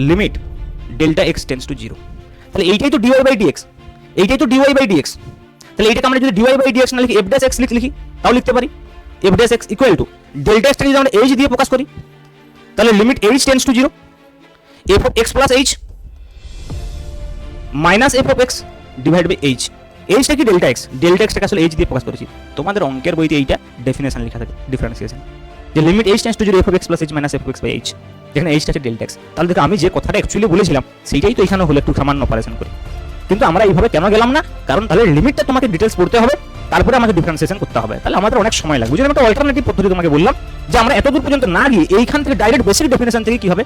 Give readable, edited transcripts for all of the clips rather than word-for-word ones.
Limit delta x tends to zero. তাহলে এইটাই তো ডিওয়াই বাই ডিএক্স, এইটাই তো ডিওয়াই বাই ডিএক্স। তাহলে এইটাকে আমরা যদি ডিওয়াই বাই ডিএক্স না লিখি এফ ড্যাশ এক্স লিখি তাও লিখতে পারি। F dash X equal to delta এক্সটাকে যদি আমরা এইচ দিয়ে প্রকাশ করি তাহলে limit H tends to zero F of x plus H minus F of X divide by H. এইচটা কি ডেল্টা এক্স, ডেল্টা এক্সটাকে আসলে এইচ দিয়ে প্রকাশ করেছি। তোমাদের অঙ্কের বইতে এইটা ডেফিনেশন লেখা থাকে, ডিফারেন্সিয়েশন, যে limit H tends to zero F of x plus H minus F of x by H, যেখানে এইচটা আছে ডেল্টা এক্স। তাহলে দেখো আমি যে কথাটা অ্যাকচুয়ালি বলেছিলাম সেইটাই তো এখানে হলো, একটু সামান্য অপারেশন করি। কিন্তু আমরা এইভাবে কেন গেলাম না, কারণ তাহলে লিমিটটা তোমাকে ডিটেলস পড়তে হবে, তারপরে আমাকে ডিফারেন্সিয়েশন করতে হবে, তাহলে আমাদের অনেক সময় লাগবে। যদি আমি একটা অল্টারনেটিভ পদ্ধতি তোমাকে বললাম যে আমরা এত দূর পর্যন্ত না গিয়ে এইখান থেকে ডাইরেক্ট বেসিক ডেফিনেশন থেকে কি হবে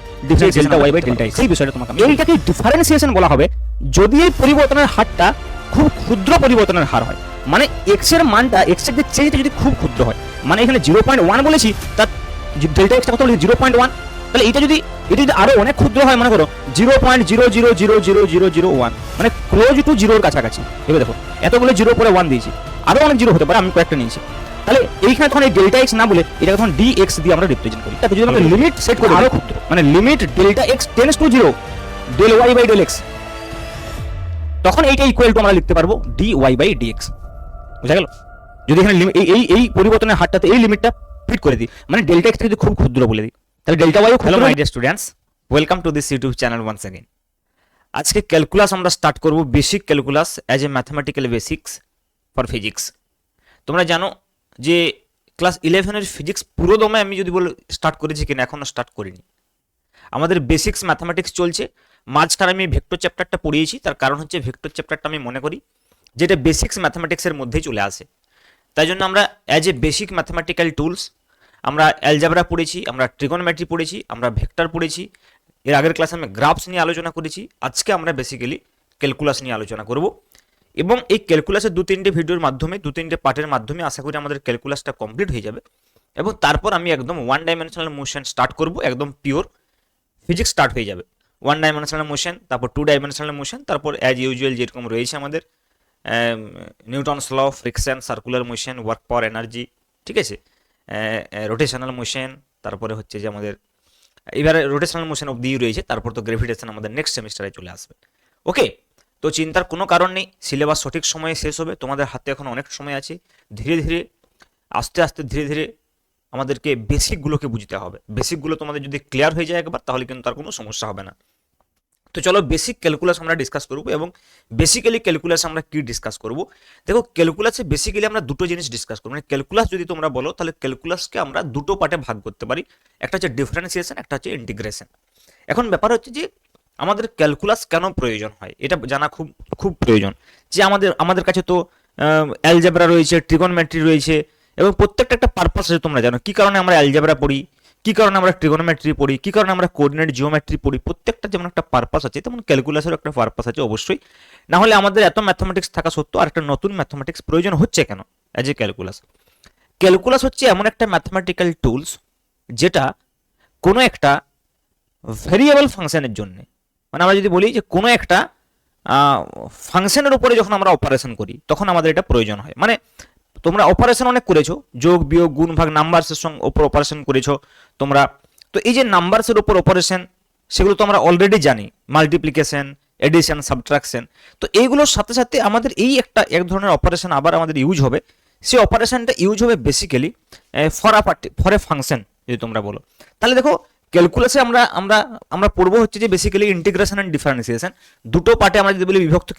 delta Y by delta x, সেই বিষয়টা তোমাকে এইটাকে ডিফারেন্সিয়েশন বলা হবে যদি এই পরিবর্তনের হারটা খুব ক্ষুদ্র পরিবর্তনের হার হয়, মানে এক্স এর মানটা এক্স এর যে চেঞ্জটা যদি খুব ক্ষুদ্র হয়, মানে এখানে 0.1 বলেছি তার ডেল্টা এক্সটা কত বলেছি 0.1, তাহলে এটা যদি আরো অনেক ক্ষুদ্র হয়, মনে করো 0.000001, মানে ক্লোজ টু জিরোর কাছাকাছি। এবার দেখো এতগুলো জিরো পরে 1 দিয়েছি, আরো অনেক জিরো হতে পারে, আমি কয়েকটা নিয়েছি। তাহলে এইখানে তখন এই ডেল্টা এক্স না বলে এটা তখন ডি এক্স দিয়ে আমরা রিপ্রেজেন্ট করি। তাতে যদি আমরা লিমিট সেট করি আরো ক্ষুদ্র, মানে limit delta x tends to zero del Y by del x, তখন এইটা ইকুয়াল টু আমরা লিখতে পারবো d y by d x. বুঝা গেল? যদি এখানে এই পরিবর্তনের হারটাতে এই লিমিটটা ফিট করে দিই, মানে ডেল্টা এক্স যদি খুব ক্ষুদ্র বলে দিই, তাহলে ডেল্টা ওয়াই ক্ষুদ্র। My dear students, welcome to this YouTube channel once again. আজকে ক্যালকুলাস আমরা স্টার্ট করব, basic calculus as a mathematical basics for physics. তোমরা জানো যে ক্লাস 11 ফিজিক্স পুরো দমে আমি যদি বলে স্টার্ট করেছি কিনা, এখনো স্টার্ট করিনি। আমাদের বেসিক্স ম্যাথমেটিক্স চলছে, মাঝখানে আমি ভেক্টর চ্যাপ্টারটা পড়িয়েছি, তার কারণ হচ্ছে ভেক্টর চ্যাপ্টারটা আমি মনে করি যেটা বেসিক্স ম্যাথমেটিক্সের মধ্যেই চলে আসে। তাই জন্য আমরা as a basic mathematical tools আমরা অ্যালজেব্রা পড়েছি, আমরা ট্রিগোনোমেট্রি পড়েছি, আমরা ভেক্টর পড়েছি, এর আগের ক্লাসে আমি গ্রাফস নিয়ে আলোচনা করেছি। আজকে আমরা বেসিক্যালি ক্যালকুলাস নিয়ে আলোচনা করব, এবং এই ক্যালকুলাসের 2-3টে ভিডিওর মাধ্যমে, 2-3টে পার্টের মাধ্যমে আশা করি আমাদের ক্যালকুলাসটা কমপ্লিট হয়ে যাবে, এবং তারপর আমি একদম 1 ডাইমেনশনাল মোশন স্টার্ট করব, একদম পিওর ফিজিক্স স্টার্ট হয়ে যাবে। 1 ডাইমেনশনাল মোশন, তারপর 2 ডাইমেনশনাল মোশন, তারপর অ্যাজ ইউজুয়াল যেরকম রয়েছে আমাদের Newton's law, friction, circular motion, work power energy, ঠিক আছে, রোটেশনাল মোশন, তারপরে হচ্ছে যে আমাদের এবারে রোটেশনাল মোশন অবধি রয়েছে, তারপর তো গ্র্যাভিটেশন আমাদের নেক্সট সেমিস্টারে চলে আসবে। ওকে, তো চিন্তার কোনো কারণ নেই, সিলেবাস সঠিক সময়ে শেষ হবে, তোমাদের হাতে এখন অনেক সময় আছে। ধীরে ধীরে আস্তে আস্তে ধীরে ধীরে আমাদেরকে বেসিকগুলোকে বুঝতে হবে। বেসিকগুলো তোমাদের যদি ক্লিয়ার হয়ে যায় একবার, তাহলে কিন্তু তার কোনো সমস্যা হবে না। তো চলো বেসিক ক্যালকুলাস আমরা ডিসকাস করব, এবং বেসিক্যালি ক্যালকুলাস আমরা কি ডিসকাস করব। দেখো ক্যালকুলাসে বেসিক্যালি আমরা দুটো জিনিস ডিসকাস করব, মানে ক্যালকুলাস যদি তোমরা বলো তাহলে ক্যালকুলাসকে আমরা দুটো পার্টে ভাগ করতে পারি, একটা হচ্ছে ডিফারেন্সিয়েশন, একটা হচ্ছে ইন্টিগ্রেশন। এখন ব্যাপার হচ্ছে যে আমাদের ক্যালকুলাস কেন প্রয়োজন হয় এটা জানা খুব খুব প্রয়োজন। যে আমাদের কাছে তো অ্যালজেব্রা রয়েছে, ট্রিগোনোমেট্রি রয়েছে, এবং প্রত্যেকটা একটা পারপাস আছে। তোমরা জানো কি কারণে আমরা অ্যালজেব্রা পড়ি, কি কারণে আমরা ট্রিগোনোমেট্রি পড়ি, কি কারণে আমরা কোঅর্ডিনেট জিওমেট্রি পড়ি, প্রত্যেকটা যেমন একটা পারপাস আছে, তেমন ক্যালকুলাসেরও একটা পারপাস আছে অবশ্যই। না হলে আমাদের এত ম্যাথমেটিক্স থাকা সত্ত্বেও আর একটা নতুন ম্যাথমেটিক্স প্রয়োজন হচ্ছে কেন অ্যাজ এ ক্যালকুলাস। ক্যালকুলাস হচ্ছে এমন একটা ম্যাথমেটিক্যাল টুলস যেটা কোনো একটা ভেরিয়েবল ফাংশনের জন্য, মানে আমরা যদি বলি যে কোনো একটা ফাংশনের উপরে যখন আমরা অপারেশন করি তখন আমাদের এটা প্রয়োজন হয়। মানে তোমরা অপারেশন অনেক করেছো, যোগ বিয়োগ গুণ ভাগ নাম্বারসের সঙ্গে উপর অপারেশন করেছো তোমরা। তো এই যে নাম্বারসের উপর অপারেশন, সেগুলো তো আমরা অলরেডি জানি, মাল্টিপ্লিকেশন, এডিশন, সাবট্রাকশন। তো এইগুলোর সাথে সাথে আমাদের এক ধরনের অপারেশন আবার আমাদের ইউজ হবে। সেই অপারেশনটা ইউজ হবে বেসিক্যালি ফর এ ফাংশন যদি তোমরা বলো। তাহলে দেখো ক্যালকুলাসে আমরা পড়বো হচ্ছে যে বেসিক্যালি ইন্টিগ্রেশন এন্ড ডিফারেন্সিয়েশন, দুটো পার্টে আমরা যদি বলি বিভক্ত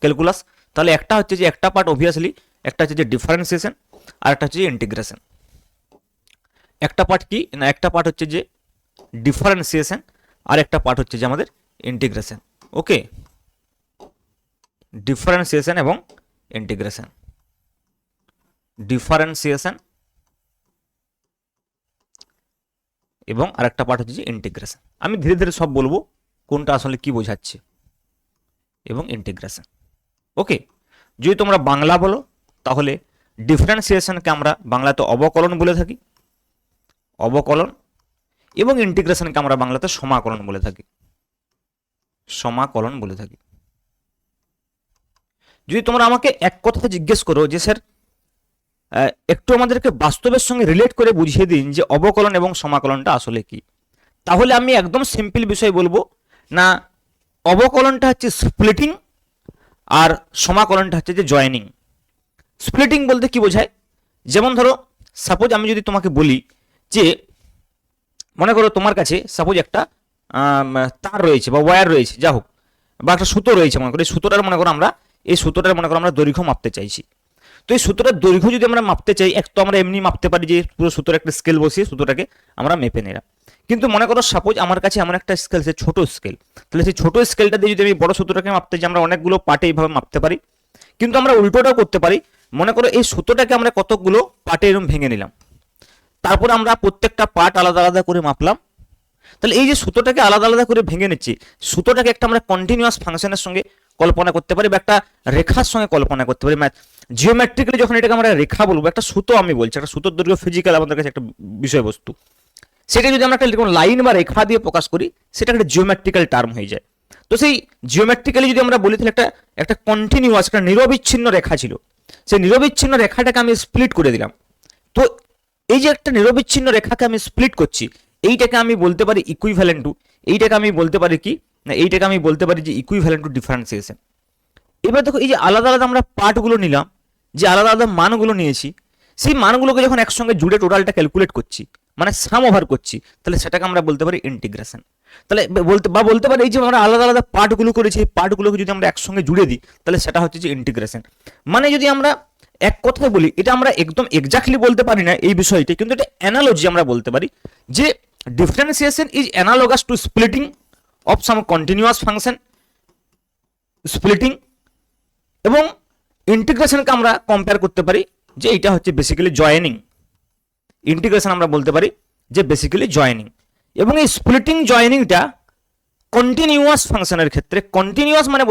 ক্যালকুলাস, তাহলে একটা হচ্ছে যে একটা পার্ট অবভিয়াসলি একটা হচ্ছে যে ডিফারেন্সিয়েশন, আর একটা হচ্ছে যে ইন্টিগ্রেশন। একটা পার্ট কি না, একটা পার্ট হচ্ছে যে ডিফারেন্সিয়েশন, আর একটা পার্ট হচ্ছে যে আমাদের ইন্টিগ্রেশন। ওকে, ডিফারেন্সিয়েশন এবং ইন্টিগ্রেশন, ডিফারেন্সিয়েশন এবং আরেকটা পার্ট হচ্ছে যে ইন্টিগ্রেশন। আমি ধীরে ধীরে সব বলবো কোনটা আসলে কি বোঝাচ্ছে, এবং ইন্টিগ্রেশন। ওকে, যদি তোমরা বাংলা বলো তাহলে ডিফারেন্সিয়েশনকে আমরা বাংলাতে অবকলন বলে থাকি, অবকলন, এবং ইন্টিগ্রেশনকে আমরা বাংলাতে সমাকলন বলে থাকি, সমাকলন বলে থাকি। যদি তোমরা আমাকে এক কথাতে জিজ্ঞেস করো যে স্যার একটু আমাদেরকে বাস্তবের সঙ্গে রিলেট করে বুঝিয়ে দিন যে অবকলন এবং সমাকলনটা আসলে কি, তাহলে আমি একদম সিম্পল বিষয় বলবো না অবকলনটা হচ্ছে স্প্লিটিং আর সমাকলনটা হচ্ছে যে জয়েনিং। স্প্লিটিং বলতে কি বোঝায়, যেমন ধরো সাপোজ আমি যদি তোমাকে বলি যে মনে করো তোমার কাছে সাপোজ একটা তার রয়েছে বা ওয়্যার রয়েছে, যা হোক, বা একটা সুতো রয়েছে, মনে করো এই সুতোটার মনে করো আমরা দৈর্ঘ্য মাপতে চাইছি। তো এই সুতোটার দৈর্ঘ্য যদি আমরা মাপতে চাই, এক তো আমরা এমনি মাপতে পারি যে পুরো সুতোর একটা স্কেল বসিয়ে সুতোটাকে আমরা মেপে নিলাম। কিন্তু মনে করো সাপোজ আমার কাছে এমন একটা স্কেল, সে ছোট স্কেল, তাহলে সেই ছোট স্কেলটা দিয়ে যদি আমি বড় সুতোটাকে মাপতে চাই, আমরা অনেকগুলো পার্টে এইভাবে মাপতে পারি। কিন্তু আমরা উল্টোটাও করতে পারি, মনে করো এই সুতোটাকে আমরা কতগুলো পার্টে এরকম ভেঙে নিলাম, তারপর আমরা প্রত্যেকটা পার্ট আলাদা আলাদা করে মাপলাম। তাহলে এই যে সুতোটাকে আলাদা আলাদা করে ভেঙে নিচ্ছি, সুতোটাকে একটা আমরা কন্টিনিউয়াস ফাংশনের সঙ্গে কল্পনা করতে পারি বা একটা রেখার সঙ্গে কল্পনা করতে পারি। জিওমেট্রিক্যালি যখন এটাকে আমরা রেখা বলবো, একটা সুতো আমি বলছি, একটা সুতোর দৈর্ঘ্য ফিজিক্যাল আমাদের কাছে একটা বিষয়বস্তু, সেটা যদি আমরা একটা লাইন বা রেখা দিয়ে প্রকাশ করি, সেটা একটা জিওমেট্রিক্যাল টার্ম হয়ে যায়। তো সেই জিওমেট্রিক্যালি যদি আমরা বলি, তাহলে একটা কন্টিনিউয়াস, একটা নিরবিচ্ছিন্ন রেখা ছিল, সেই নিরবিচ্ছিন্ন রেখাটাকে আমি স্প্লিট করে দিলাম। তো এই যে একটা নিরবিচ্ছিন্ন রেখাকে আমি স্প্লিট করছি, এইটাকে আমি বলতে পারি ইকুইভ্যালেন্ট টু, এইটাকে আমি বলতে পারি কি না, এইটাকে আমি বলতে পারি যে ইকুইভ্যালেন্ট টু ডিফারেন্সিয়েশন। এবার দেখো এই যে আলাদা আলাদা আমরা পার্টগুলো নিলাম, যে আলাদা আলাদা মানগুলো নিয়েছি, সেই মানগুলোকে যখন একসঙ্গে জুড়ে টোটালটা ক্যালকুলেট করছি, মানে সাম ওভার করছি, তাহলে সেটাকে আমরা বলতে পারি ইন্টিগ্রেশন। তাহলে বলতে পারি এই যে আমরা আলাদা আলাদা পার্টগুলো করেছি, এই পার্টগুলোকে যদি আমরা একসঙ্গে জুড়ে দিই, তাহলে সেটা হচ্ছে যে ইন্টিগ্রেশন। মানে যদি আমরা এক কথায় বলি, এটা আমরা একদম এক্স্যাক্টলি বলতে পারি না এই বিষয়টি, কিন্তু এটা অ্যানালজি আমরা বলতে পারি যে differentiation is analogous to splitting of some continuous function, splitting, এবং ইন্টিগ্রেশনকে আমরা কম্পেয়ার করতে পারি যে এটা হচ্ছে বেসিক্যালি জয়েনিং। ইন্টিগ্রেশন আমরা বলতে পারি যে বেসিক্যালি জয়েনিং। এবং এই স্প্লিটিং জয়েনিংটা কন্টিনিউয়াস ফাংশনের ক্ষেত্রে, কন্টিনিউয়াস মানে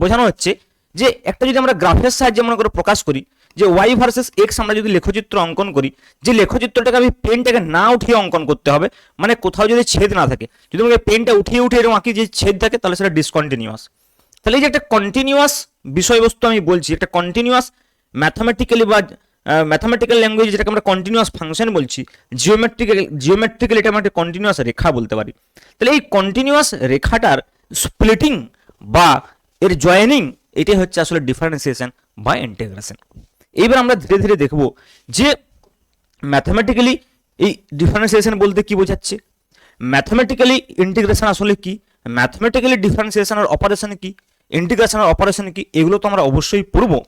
বোঝানো হচ্ছে যে একটা যদি আমরা গ্রাফের সাহায্যে মনে করে প্রকাশ করি, যে ওয়াই ভার্সেস এক্স আমরা যদি লেখচিত্র অঙ্কন করি, যে লেখচিত্রটাকে আমি পেনটাকে না উঠিয়ে অঙ্কন করতে হবে, মানে কোথাও যদি ছেদ না থাকে, যদি আমাকে পেনটা উঠিয়ে এরকম আঁকি যে ছেদ থাকে, তাহলে সেটা ডিসকন্টিনিউয়াস। তাহলে এই যে একটা কন্টিনিউয়াস বিষয়বস্তু আমি বলছি, একটা কন্টিনিউয়াস ম্যাথামেটিক্যালি বা ম্যাথামেটিক্যাল ল্যাঙ্গুয়েজ যেটাকে আমরা কন্টিনিউয়াস ফাংশন বলছি, জিওমেট্রিক্যাল এটা আমরা একটা কন্টিনিউয়াস রেখা বলতে পারি। তাহলে এই কন্টিনিউয়াস রেখাটার স্প্লিটিং বা এর জয়েনিং, এটাই হচ্ছে আসলে ডিফারেন্সিয়েশন বা ইন্টিগ্রেশন। এইবার আমরা ধীরে ধীরে দেখব যে ম্যাথামেটিক্যালি এই ডিফারেন্সিয়েশন বলতে কি বোঝাচ্ছে, ম্যাথামেটিক্যালি ইন্টিগ্রেশন আসলে কি, ম্যাথামেটিক্যালি ডিফারেন্সিয়েশনের অপারেশন কি, ইন্টিগ্রেশনের অপারেশন কি, এগুলো তো আমরা অবশ্যই পড়বো।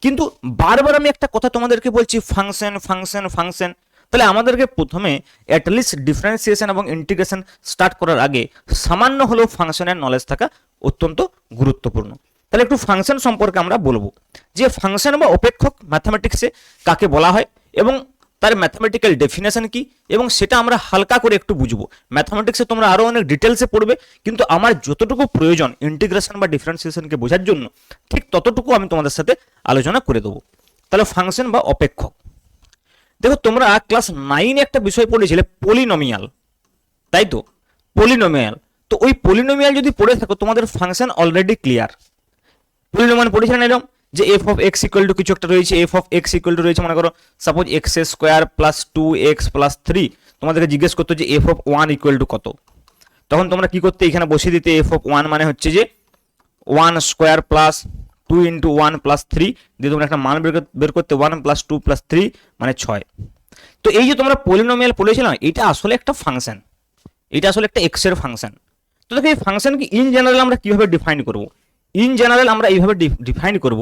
কিন্তু বারবার আমি একটা কথা তোমাদেরকে বলছি, ফাংশন ফাংশন ফাংশন। তাহলে আমাদেরকে প্রথমে অ্যাটলিস্ট ডিফারেন্সিয়েশন এবং ইন্টিগ্রেশন স্টার্ট করার আগে সামান্য হলেও ফাংশনের নলেজ থাকা অত্যন্ত গুরুত্বপূর্ণ। তাহলে একটু ফাংশন সম্পর্কে আমরা বলবো, যে ফাংশন বা অপেক্ষক ম্যাথামেটিক্সে কাকে বলা হয় এবং তার ম্যাথামেটিক্যাল ডেফিনেশন কি, এবং সেটা আমরা হালকা করে একটু বুঝবো। ম্যাথামেটিক্সে তোমরা আরো অনেক ডিটেলসে পড়বে, কিন্তু আমার যতটুকু প্রয়োজন ইন্টিগ্রেশন বা ডিফারেন্সিয়েশনকে বোঝার জন্য, ঠিক ততটুকু আমি তোমাদের সাথে আলোচনা করে দেবো। তাহলে ফাংশন বা অপেক্ষক, দেখো তোমরা ক্লাস 9 একটা বিষয় পড়েছিলে পলিনোমিয়াল, তাই তো, পলিনোমিয়াল। তো ওই পলিনোমিয়াল যদি পড়ে থাকো, তোমাদের ফাংশন অলরেডি ক্লিয়ার। পলিনোমিয়াল পড়েছিলেন এরকম যে F of x equal two কিছু একটা রয়েছে, F of x equal two রয়েছে মনে করো suppose x square plus 2x plus 3, তোমাদেরকে জিজ্ঞেস করতো যে এফ অফ 1 ইকুয়াল টু কত, তখন তোমরা কি করতে, এখানে বসিয়ে দিতে এফ অফ 1 মানে হচ্ছে যে 1 স্কোয়ার প্লাস 2 ইন্টু 1 প্লাস 3 দিয়ে তোমরা একটা মান বের করতে 1 প্লাস 2 প্লাস 3 মানে 6। তো এই যে তোমরা পলিনোমিয়াল পড়েছিলাম, এটা আসলে একটা ফাংশন, এটা আসলে একটা এক্স এর ফাংশন। তো দেখো এই ফাংশনকে ইন জেনারেল আমরা কিভাবে ডিফাইন করব, ইন জেনারেল আমরা এইভাবে ডিফাইন করব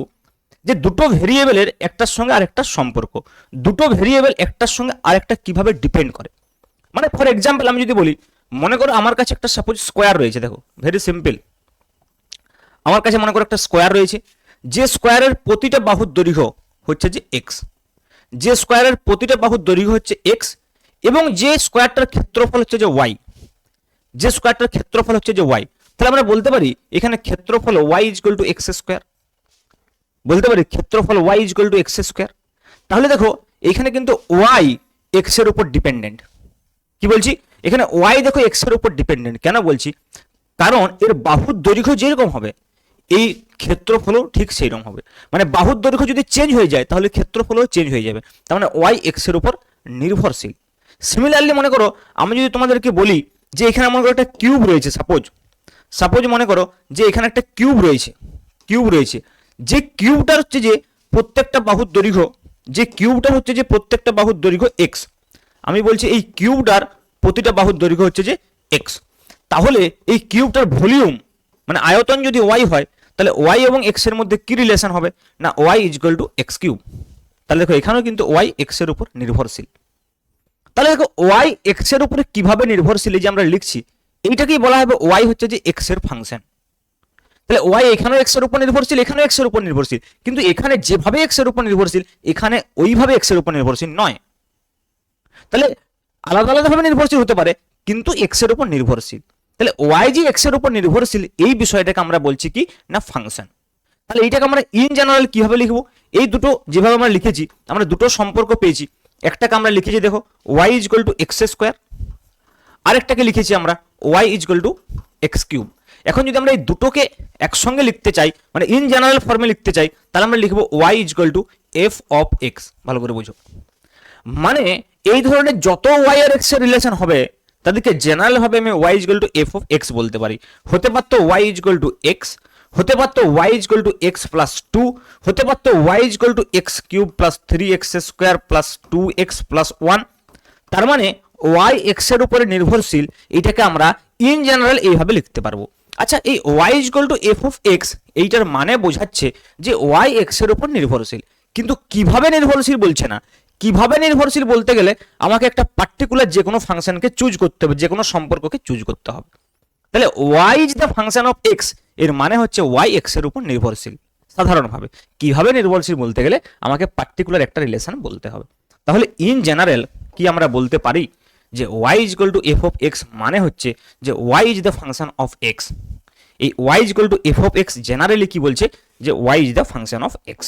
যে দুটো ভেরিয়েবলের একটার সঙ্গে আরেকটার সম্পর্ক, দুটো ভেরিয়েবল একটার সঙ্গে আরেকটা কিভাবে ডিপেন্ড করে। মানে ফর এক্সাম্পল আমি যদি বলি, মনে করো আমার কাছে একটা সাপোজ স্কোয়ার রয়েছে, দেখো ভেরি সিম্পল, আমার কাছে মনে করো একটা স্কোয়ার রয়েছে, যে স্কোয়ারের প্রতিটা বাহুর দৈর্ঘ্য হচ্ছে যে এক্স, যে স্কোয়ারের প্রতিটা বাহুর দৈর্ঘ্য হচ্ছে এক্স, এবং যে স্কোয়ারটার ক্ষেত্রফল হচ্ছে যে ওয়াই, যে স্কোয়ারটার ক্ষেত্রফল হচ্ছে যে ওয়াই। তাহলে আমরা বলতে পারি এখানে ক্ষেত্রফল y is equal to x square, বলতে পারি ক্ষেত্রফল y is equal to x square. তাহলে দেখো এখানে কিন্তু ওয়াই এক্স এর উপর ডিপেন্ডেন্ট। কি বলছি, এখানে ওয়াই দেখো এক্স এর উপর ডিপেন্ডেন্ট। কেন বলছি, কারণ এর বাহুর দৈর্ঘ্য যেরকম হবে এই ক্ষেত্রফলও ঠিক সেই রকম হবে। মানে বাহুর দৈর্ঘ্য যদি চেঞ্জ হয়ে যায়, তাহলে ক্ষেত্রফলও চেঞ্জ হয়ে যাবে। তার মানে ওয়াই এক্স এর উপর নির্ভরশীল। সিমিলারলি মনে করো আমি যদি তোমাদেরকে বলি যে এখানে মনে করো একটা কিউব রয়েছে, সাপোজ মনে করো যে এখানে একটা কিউব রয়েছে যে কিউবটার হচ্ছে যে প্রত্যেকটা বাহুর দৈর্ঘ্য এক্স। আমি বলছি এই কিউবটার প্রতিটা বাহুর দৈর্ঘ্য হচ্ছে যে এক্স। তাহলে এই কিউবটার ভলিউম মানে আয়তন যদি ওয়াই হয়, তাহলে ওয়াই এবং এক্স এর মধ্যে কি রিলেশন হবে না y is equal to x cube. তাহলে দেখো এখানেও কিন্তু ওয়াই এক্স এর উপর নির্ভরশীল। তাহলে দেখো ওয়াই এক্স এর উপরে কিভাবে নির্ভরশীল এই যে আমরা লিখছি, এইটাকেই বলা হবে ওয়াই হচ্ছে যে এক্স এর ফাংশন। তাহলে ওয়াই এখানেও এক্স এর উপর নির্ভরশীল, এখানেও এক্স এর উপর নির্ভরশীল, কিন্তু এখানে যেভাবে এক্স এর উপর নির্ভরশীল এখানে ওইভাবে এক্স এর উপর নির্ভরশীল নয়। তাহলে আলাদা আলাদা ভাবে নির্ভরশীল হতে পারে কিন্তু এক্স এর উপর নির্ভরশীল। তাহলে ওয়াই যে এক্স এর উপর নির্ভরশীল এই বিষয়টাকে আমরা বলছি কি না ফাংশন। তাহলে এইটাকে আমরা ইন জেনারেল কিভাবে লিখবো, এই দুটো যেভাবে আমরা লিখেছি আমরা দুটো সম্পর্ক পেয়েছি। একটাকে আমরা লিখেছি দেখো Y is equal to x square, আরেকটাকে লিখেছি আমরা Y is equal to x cube. এখন যদি আমরা এই দুটোকে একসঙ্গে লিখতে চাই মানে ইন জেনারেল ফর্মে লিখতে চাই তাহলে আমরা লিখবো y is equal to F of x. ভালো করে বুঝো, মানে এই ধরনের যত ওয়াই আর এক্স এর রিলেশন হবে তাদেরকে জেনারেল ভাবে আমি y is equal to F of x বলতে পারি। হতে পারতো y is equal to x, হতে পারতো y is equal to x plus 2, হতে পারতো y is equal to x cube plus 3x square plus 2x plus 1। তার মানে ওয়াই এক্স এর উপরে নির্ভরশীল, এটাকে আমরা ইন জেনারেল এইভাবে লিখতে পারবো। আচ্ছা, এই Y is equal to F of x এইটার মানে বোঝাচ্ছে যে ওয়াই এক্স এর উপর নির্ভরশীল, কিন্তু কিভাবে নির্ভরশীল বলছে না। কিভাবে নির্ভরশীল বলতে গেলে আমাকে একটা পার্টিকুলার যে কোনো ফাংশনকে চুজ করতে হবে, যে কোনো সম্পর্ককে চুজ করতে হবে। তাহলে y is the function of x এর মানে হচ্ছে ওয়াই এক্স এর উপর নির্ভরশীল। সাধারণভাবে কিভাবে নির্ভরশীল বলতে গেলে আমাকে পার্টিকুলার একটা রিলেশন বলতে হবে। তাহলে ইন জেনারেল কি আমরা বলতে পারি যে Y is equal to F of X মানে হচ্ছে যে Y is the function of X. এই Y is equal to F of X generally কি বলছে যে Y is the function of X.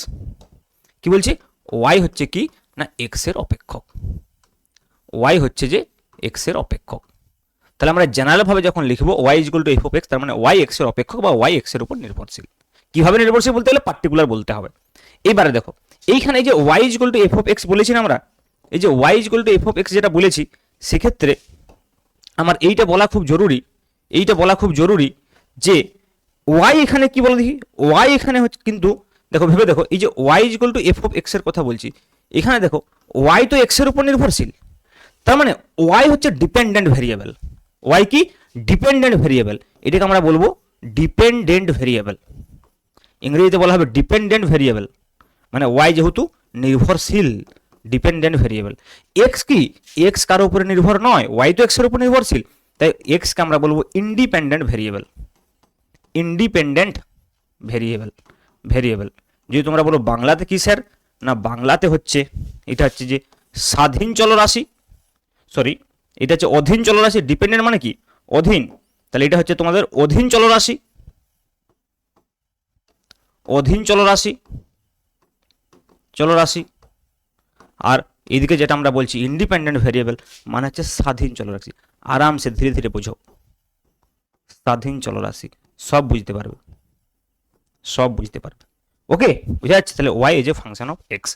কি বলছে, ওয়াই হচ্ছে কি না এক্স এর অপেক্ষক, ওয়াই হচ্ছে যে এক্স এর অপেক্ষক। তাহলে আমরা জেনারেল ভাবে যখন লিখবো y is equal to F of x তার মানে ওয়াই এক্স এর অপেক্ষক বা ওয়াই এক্স এর উপর নির্ভরশীল। কিভাবে নির্ভরশীল বলতে গেলে পার্টিকুলার বলতে হবে। এইবারে দেখো এইখানে এই যে Y is equal to F of x বলেছি না আমরা, এই যে Y is equal to F of x যেটা বলেছি সেক্ষেত্রে আমার এইটা বলা খুব জরুরি, যে ওয়াই এখানে কি বলে দেখি, ওয়াই এখানে হচ্ছে কিন্তু দেখো ভেবে দেখো এই যে Y is equal to F of x এর কথা বলছি, এখানে দেখো ওয়াই তো এক্স এর উপর নির্ভরশীল, তার মানে ওয়াই হচ্ছে ডিপেন্ডেন্ট ভেরিয়েবল। ওয়াই কি ডিপেন্ডেন্ট ভেরিয়েবল, এটাকে আমরা বলবো ডিপেন্ডেন্ট ভেরিয়েবল। ইংরেজিতে বলা হবে ডিপেন্ডেন্ট ভেরিয়েবল, মানে ওয়াই যেহেতু নির্ভরশীল ডিপেন্ডেন্ট ভেরিয়েবল। এক্স কি এক্স কারো উপরে নির্ভর নয়, ওয়াই তো এক্স এর উপর নির্ভরশীল, তাই এক্স কে আমরা বলবো ইন্ডিপেন্ডেন্ট ভেরিয়েবল। ইন্ডিপেন্ডেন্ট ভেরিয়েবল যদি তোমরা বলো বাংলাতে কি স্যার, না বাংলাতে হচ্ছে এটা হচ্ছে যে স্বাধীন চলরাশি, সরি এটা হচ্ছে অধীন চলরাশি। ডিপেন্ডেন্ট মানে কি অধীন, তাহলে এটা হচ্ছে তোমাদের অধীন চলরাশি, অধীন চলরাশি। আর এদিকে যেটা আমরা বলছি ইন্ডিপেন্ডেন্ট ভেরিয়েবল মানে হচ্ছে স্বাধীন চলরাশি। আরামসে ধীরে ধীরে বোঝো, স্বাধীন চলরাশি সব বুঝতে পারবে। ওকে, বুঝা যাচ্ছে। তাহলে y is a function of x.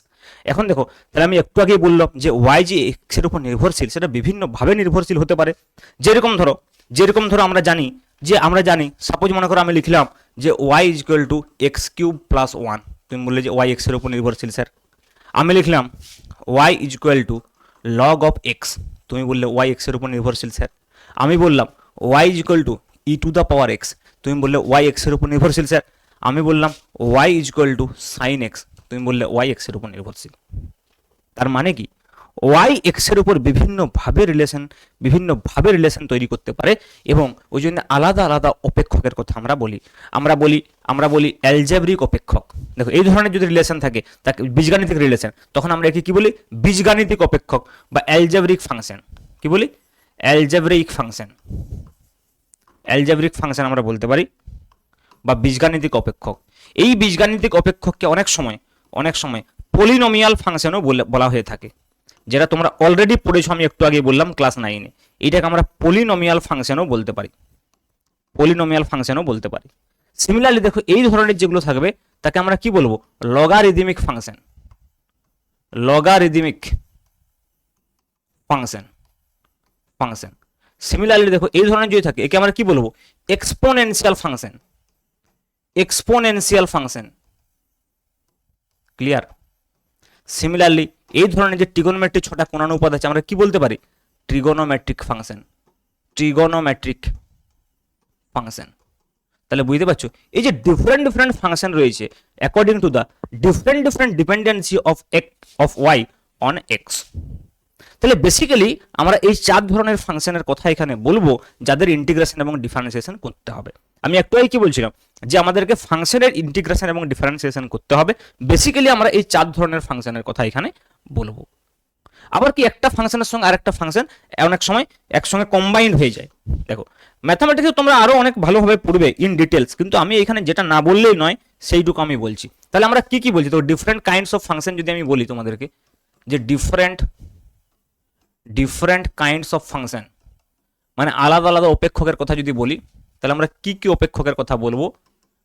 এখন দেখো তাহলে আমি একটু আগেই বললাম যে ওয়াই যে এক্স এর উপর নির্ভরশীল সেটা বিভিন্ন ভাবে নির্ভরশীল হতে পারে। যেরকম ধরো আমরা জানি সাপোজ মনে করো আমি লিখলাম যে Y is equal to x cube plus 1, তুমি বললে যে ওয়াই এক্স এর উপর নির্ভরশীল স্যার। আমি লিখলাম y is equal to log of x, তুমি বললে ওয়াই এক্স এর উপর নির্ভরশীল স্যার। আমি বললাম y is equal to e to the power x, তুমি বললে ওয়াই এক্স এর উপর নির্ভরশীল স্যার। আমি বললাম y is equal to sine x, তুমি বললে ওয়াই এক্স এর উপর নির্ভরশীল। তার মানে কি ওয়াই এক্স এর উপর বিভিন্ন ভাবে রিলেশন তৈরি করতে পারে, এবং ওই জন্য আলাদা আলাদা অপেক্ষকের কথা আমরা বলি অ্যালজেব্রিক অপেক্ষক। দেখো এই ধরনের যদি রিলেশন থাকে তাকে বীজগাণিতিক রিলেশন, তখন আমরা একে কি বলি বীজগাণিতিক অপেক্ষক বা অ্যালজেব্রিক ফাংশন। কি বলি অ্যালজেব্রিক ফাংশন আমরা বলতে পারি, বা বীজগাণিতিক অপেক্ষক। এই বীজগাণিতিক অপেক্ষককে অনেক সময় পলিনোমিয়াল ফাংশনও বলা হয়ে থাকে, যেটা তোমরা অলরেডি পড়েছো, আমি একটু আগে বললাম ক্লাস 9-এ। এইটাকে আমরা পলিনোমিয়াল ফাংশনও বলতে পারি। সিমিলারলি দেখো এই ধরনের যেগুলো থাকবে তাকে আমরা কি বলবো লগারিদমিক ফাংশন। সিমিলারলি দেখো এই ধরনের যদি থাকে একে আমরা কি বলবো, exponential function, exponential function. Clear? Similarly এই ধরনের যে ট্রিগোনোমেট্রিক ছটা কোণানুপাত আছে আমরা কি বলতে পারি, ট্রিগোনোমেট্রিক ফাংশন, ট্রিগোনোমেট্রিক ফাংশন। তাহলে বুঝতে পারছো এই যে ডিফারেন্ট ডিফারেন্ট ফাংশন রয়েছে according to the different dependency of y on x. তাহলে বেসিক্যালি আমরা এই 4 ধরনের ফাংশনের কথা এখানে বলবো যাদের ইন্টিগ্রেশন এবং ডিফারেন্সিয়েশন করতে হবে। আমি একটু আগে কি বলছিলাম যে আমাদেরকে ফাংশনের ইন্টিগ্রেশন এবং ডিফারেন্সিয়েশন করতে হবে। বেসিক্যালি আমরা এই 4 ধরনের ফাংশনের কথা এখানে বলবো। আবার কি একটা ফাংশনের সঙ্গে আরেকটা ফাংশন অনেক সময় একসঙ্গে কম্বাইন্ড হয়ে যায়। দেখো ম্যাথমেটিক্সে তোমরা আরো অনেক ভালোভাবে পড়বে ইন ডিটেলস, কিন্তু আমি এখানে যেটা না বললেই নয় সেইটুকু আমি বলছি। তাহলে আমরা কি কি বলছি, তো ডিফারেন্ট কাইন্ডস অফ ফাংশন যদি আমি বলি তোমাদেরকে, যে ডিফারেন্ট কাইন্ডস অফ ফাংশন মানে আলাদা আলাদা অপেক্ষকের কথা যদি বলি, তাহলে আমরা কি কি অপেক্ষকের কথা বলবো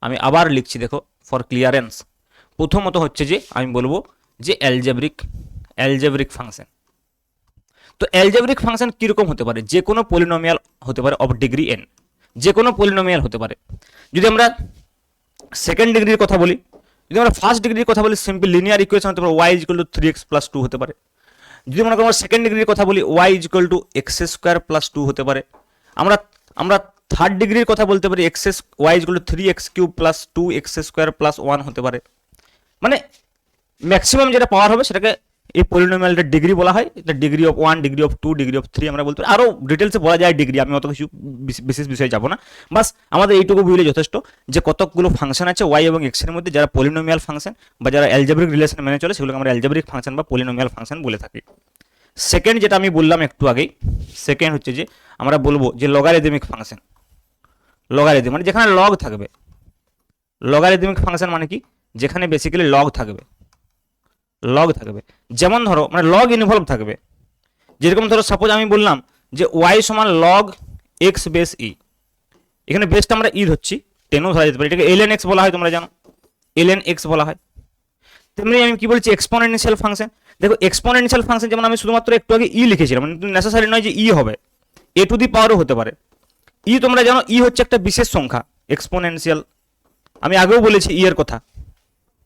আমি আবার লিখছি দেখো ফর ক্লিয়ারেন্স। প্রথমত হচ্ছে যে আমি বলবো যে অ্যালজেব্রিক ফাংশন। তো অ্যালজেব্রিক ফাংশন কিরকম হতে পারে, যে কোনো পলিনোমিয়াল হতে পারে অফ ডিগ্রি n, যে কোনো পলিনোমিয়াল হতে পারে। যদি আমরা সেকেন্ড ডিগ্রির কথা বলি, যদি আমরা ফার্স্ট ডিগ্রির কথা বলি সিম্পল লিনিয়ার ইকুয়েশন হতে পারে y = 3x + 2 হতে পারে। যদি মনে করো সেকেন্ড ডিগ্রির কথা বলি y = x² + 2 হতে পারে। আমরা থার্ড ডিগ্রির কথা বলতে পারি y = 3x³ + 2x² + 1 হতে পারে। মানে ম্যাক্সিমাম যেটা পাওয়ার হবে সেটাকে এই পলিনোমিয়ালটার ডিগ্রি বলা হয়। এটা degree of 1, degree of 2, degree of 3 আমরা বলতে পারি। আরও ডিটেলসে বলা যায় ডিগ্রি, আমি অত কিছু বিশেষ বিষয়ে যাব না। বাস আমাদের এইটুকু বুঝলে যথেষ্ট যে কতগুলো ফাংশন আছে y এবং x এর মধ্যে, যারা পলিনোমিয়াল ফাংশন বা যারা অ্যালজেব্রিক রিলেশন মেনে চলে সেগুলোকে আমরা অ্যালজেব্রিক ফাংশন বা পলিনোমিয়াল ফাংশন বলে থাকি। সেকেন্ড যেটা আমি বললাম একটু আগেই, সেকেন্ড হচ্ছে যে আমরা বলবো যে লগারিদমিক ফাংশন। লগারিদম মানে যেখানে লগ থাকবে। লগারিদমিক ফাংশন মানে কি, যেখানে বেসিক্যালি লগ থাকবে। যেমন ধরো মানে লগ ইনভলভ থাকবে। যেরকম ধরো সাপোজ আমি বললাম যে y = log x base e, এখানে বেসটা আমরা ই ধরছি, টেনও ধরা যেতে পারে, এটাকে ln x বলা হয়, তোমরা জানো ln x বলা হয়। তেমনি আমি কি বলছি এক্সপোনেনশিয়াল ফাংশন। দেখো এক্সপোনেনশিয়াল ফাংশন যেমন আমি শুধুমাত্র একটু আগে ই লিখেছিলাম, মানে নেসেসারি নয় যে ই হবে, a টু দি পাওয়ারও হতে পারে। ই তোমরা জানো ই হচ্ছে একটা বিশেষ সংখ্যা এক্সপোনেনশিয়াল, আমি আগেও বলেছি ই এর কথা,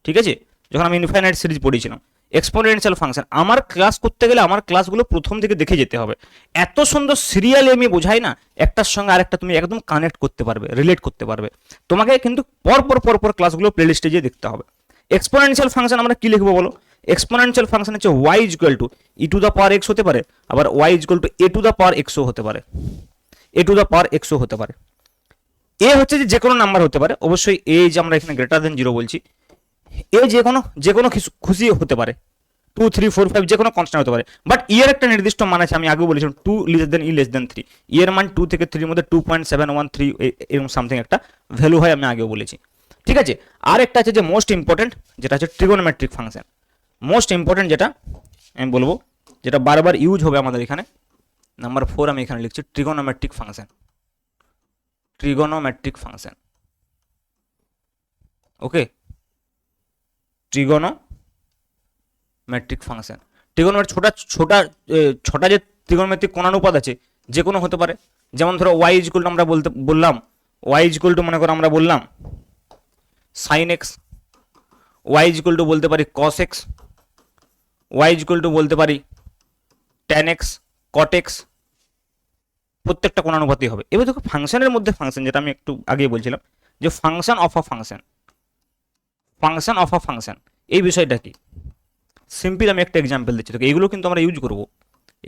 ঠিক আছে, যখন আমি ইনফাইনাইট সিরিজ পড়িয়েছিলাম। এক্সপোনেনশিয়াল ফাংশন আমার ক্লাস করতে গেলে আমার ক্লাসগুলো প্রথম থেকে দেখে যেতে হবে। এত সুন্দর সিরিয়ালি আমি বোঝাই না, একটার সঙ্গে আরেকটা তুমি একদম কানেক্ট করতে পারবে, রিলেট করতে পারবে। তোমাকে কিন্তু পরপর ক্লাসগুলো প্লেলিস্টে গিয়ে দেখতে হবে। এক্সপোনেনশিয়াল ফাংশন আমরা কি লিখবো বলো, এক্সপোনেনশিয়াল ফাংশন হচ্ছে y = e⁻x হতে পারে, আবার y = a⁻x হতে পারে, a⁻x হতে পারে। এ হচ্ছে যে কোনো নাম্বার হতে পারে, অবশ্যই এ যে আমরা এখানে >0 বলছি, এ যে কোনো খুশি হতে পারে, 2 3 4 5 যে কোনো কনস্ট্যান্ট হতে পারে। বাট ই এর একটা নির্দিষ্ট মান আছে, আমি আগেও বলেছিলাম 2 e <3, ই এর মান 2 থেকে 3 এর মধ্যে 2.713 এরকম সামথিং একটা ভ্যালু হয়, আমি আগেও বলেছি, ঠিক আছে। আর একটা আছে যে মোস্ট ইম্পর্টেন্ট, যেটা হচ্ছে ট্রিগোনোমেট্রিক ফাংশন। মোস্ট ইম্পর্টেন্ট যেটা আমি বলবো, যেটা বারবার ইউজ হবে আমাদের এখানে, নাম্বার 4 আমি এখানে লিখছি ট্রিগোনোমেট্রিক ফাংশন। ট্রিগোনোমেট্রিক ফাংশন, ওকে, ট্রিগোনোমেট্রিক ফাংশন। ট্রিগোনোমেট্রিক ছোটা যে ট্রিগোনোমেট্রিক কোণানুপাত আছে যে কোনো হতে পারে। যেমন ধরো y = আমরা বললাম y = মনে করো আমরা বললাম sin x, y = বলতে পারি cos x, y = বলতে পারি tan x, cot x, প্রত্যেকটা কোণানুপাতই হবে। এবার দেখো ফাংশনের মধ্যে ফাংশন, যেটা আমি একটু আগে বলছিলাম যে ফাংশন অফ আ ফাংশন, এই বিষয়টা কি সিম্পল আমি একটা এক্সাম্পল দিচ্ছি তোকে, এগুলো কিন্তু আমরা ইউজ করবো,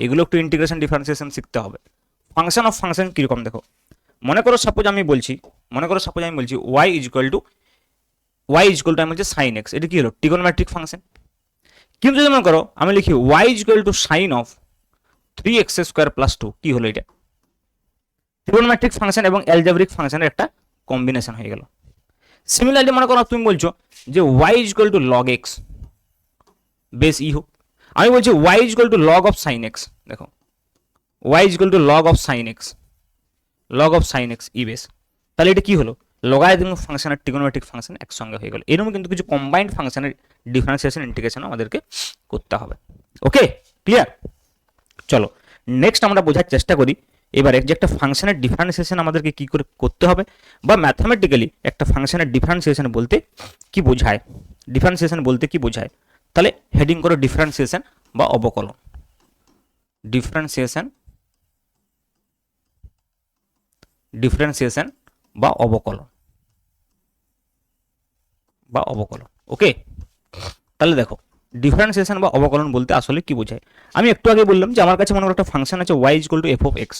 এগুলো একটু ইন্টিগ্রেশন ডিফারেন্সিয়েশন শিখতে হবে। ফাংশন অফ ফাংশন কিরকম দেখো, মনে করো সাপোজ আমি বলছি y = আমি বলছি sin x, এটা কি হলো ট্রিগোনোমেট্রিক ফাংশন। কিন্তু যদি মনে করো আমি লিখি y = sin of 3x² + 2, কি হলো এটা ট্রিগোনোমেট্রিক ফাংশন এবং অ্যালজেব্রিক ফাংশনের একটা কম্বিনেশন হয়ে গেল। সিমিলারলি মনে করো তুমি বলছো যে y = log x বেস ই হোক, আমি বলছি y = log of sin x, দেখো y = log of sin x E base, তাহলে এটা কি হলো লগারিদমিক ফাংশন আর ট্রিগোনোমেট্রিক ফাংশন একসঙ্গে হয়ে গেল। এরকম কিন্তু কিছু কম্বাইন্ড ফাংশনের ডিফারেন্সিয়েশন ইন্টিগ্রেশন আমাদেরকে করতে হবে। ওকে, ক্লিয়ার? চলো নেক্সট আমরা বোঝার চেষ্টা করি এবারে যে একটা ফাংশনের ডিফারেন্সিয়েশন আমাদেরকে কি করে করতে হবে, বা ম্যাথমেটিক্যালি একটা ফাংশনের ডিফারেন্সিয়েশন বলতে কি বোঝায়, ডিফারেন্সিয়েশন বলতে কি বোঝায়, তাহলে হেডিং করো ডিফারেন্সিয়েশন বা অবকলন। ডিফারেন্সিয়েশন, ডিফারেন্সিয়েশন বা অবকলন, বা অবকলন। ওকে, তাহলে দেখো ডিফারেন্সিয়েশন বা অবকলন বলতে আসলে কি বোঝায়। আমি একটু আগে বললাম যে আমার কাছে মনে করো একটা ফাংশন আছে y equal to F of x,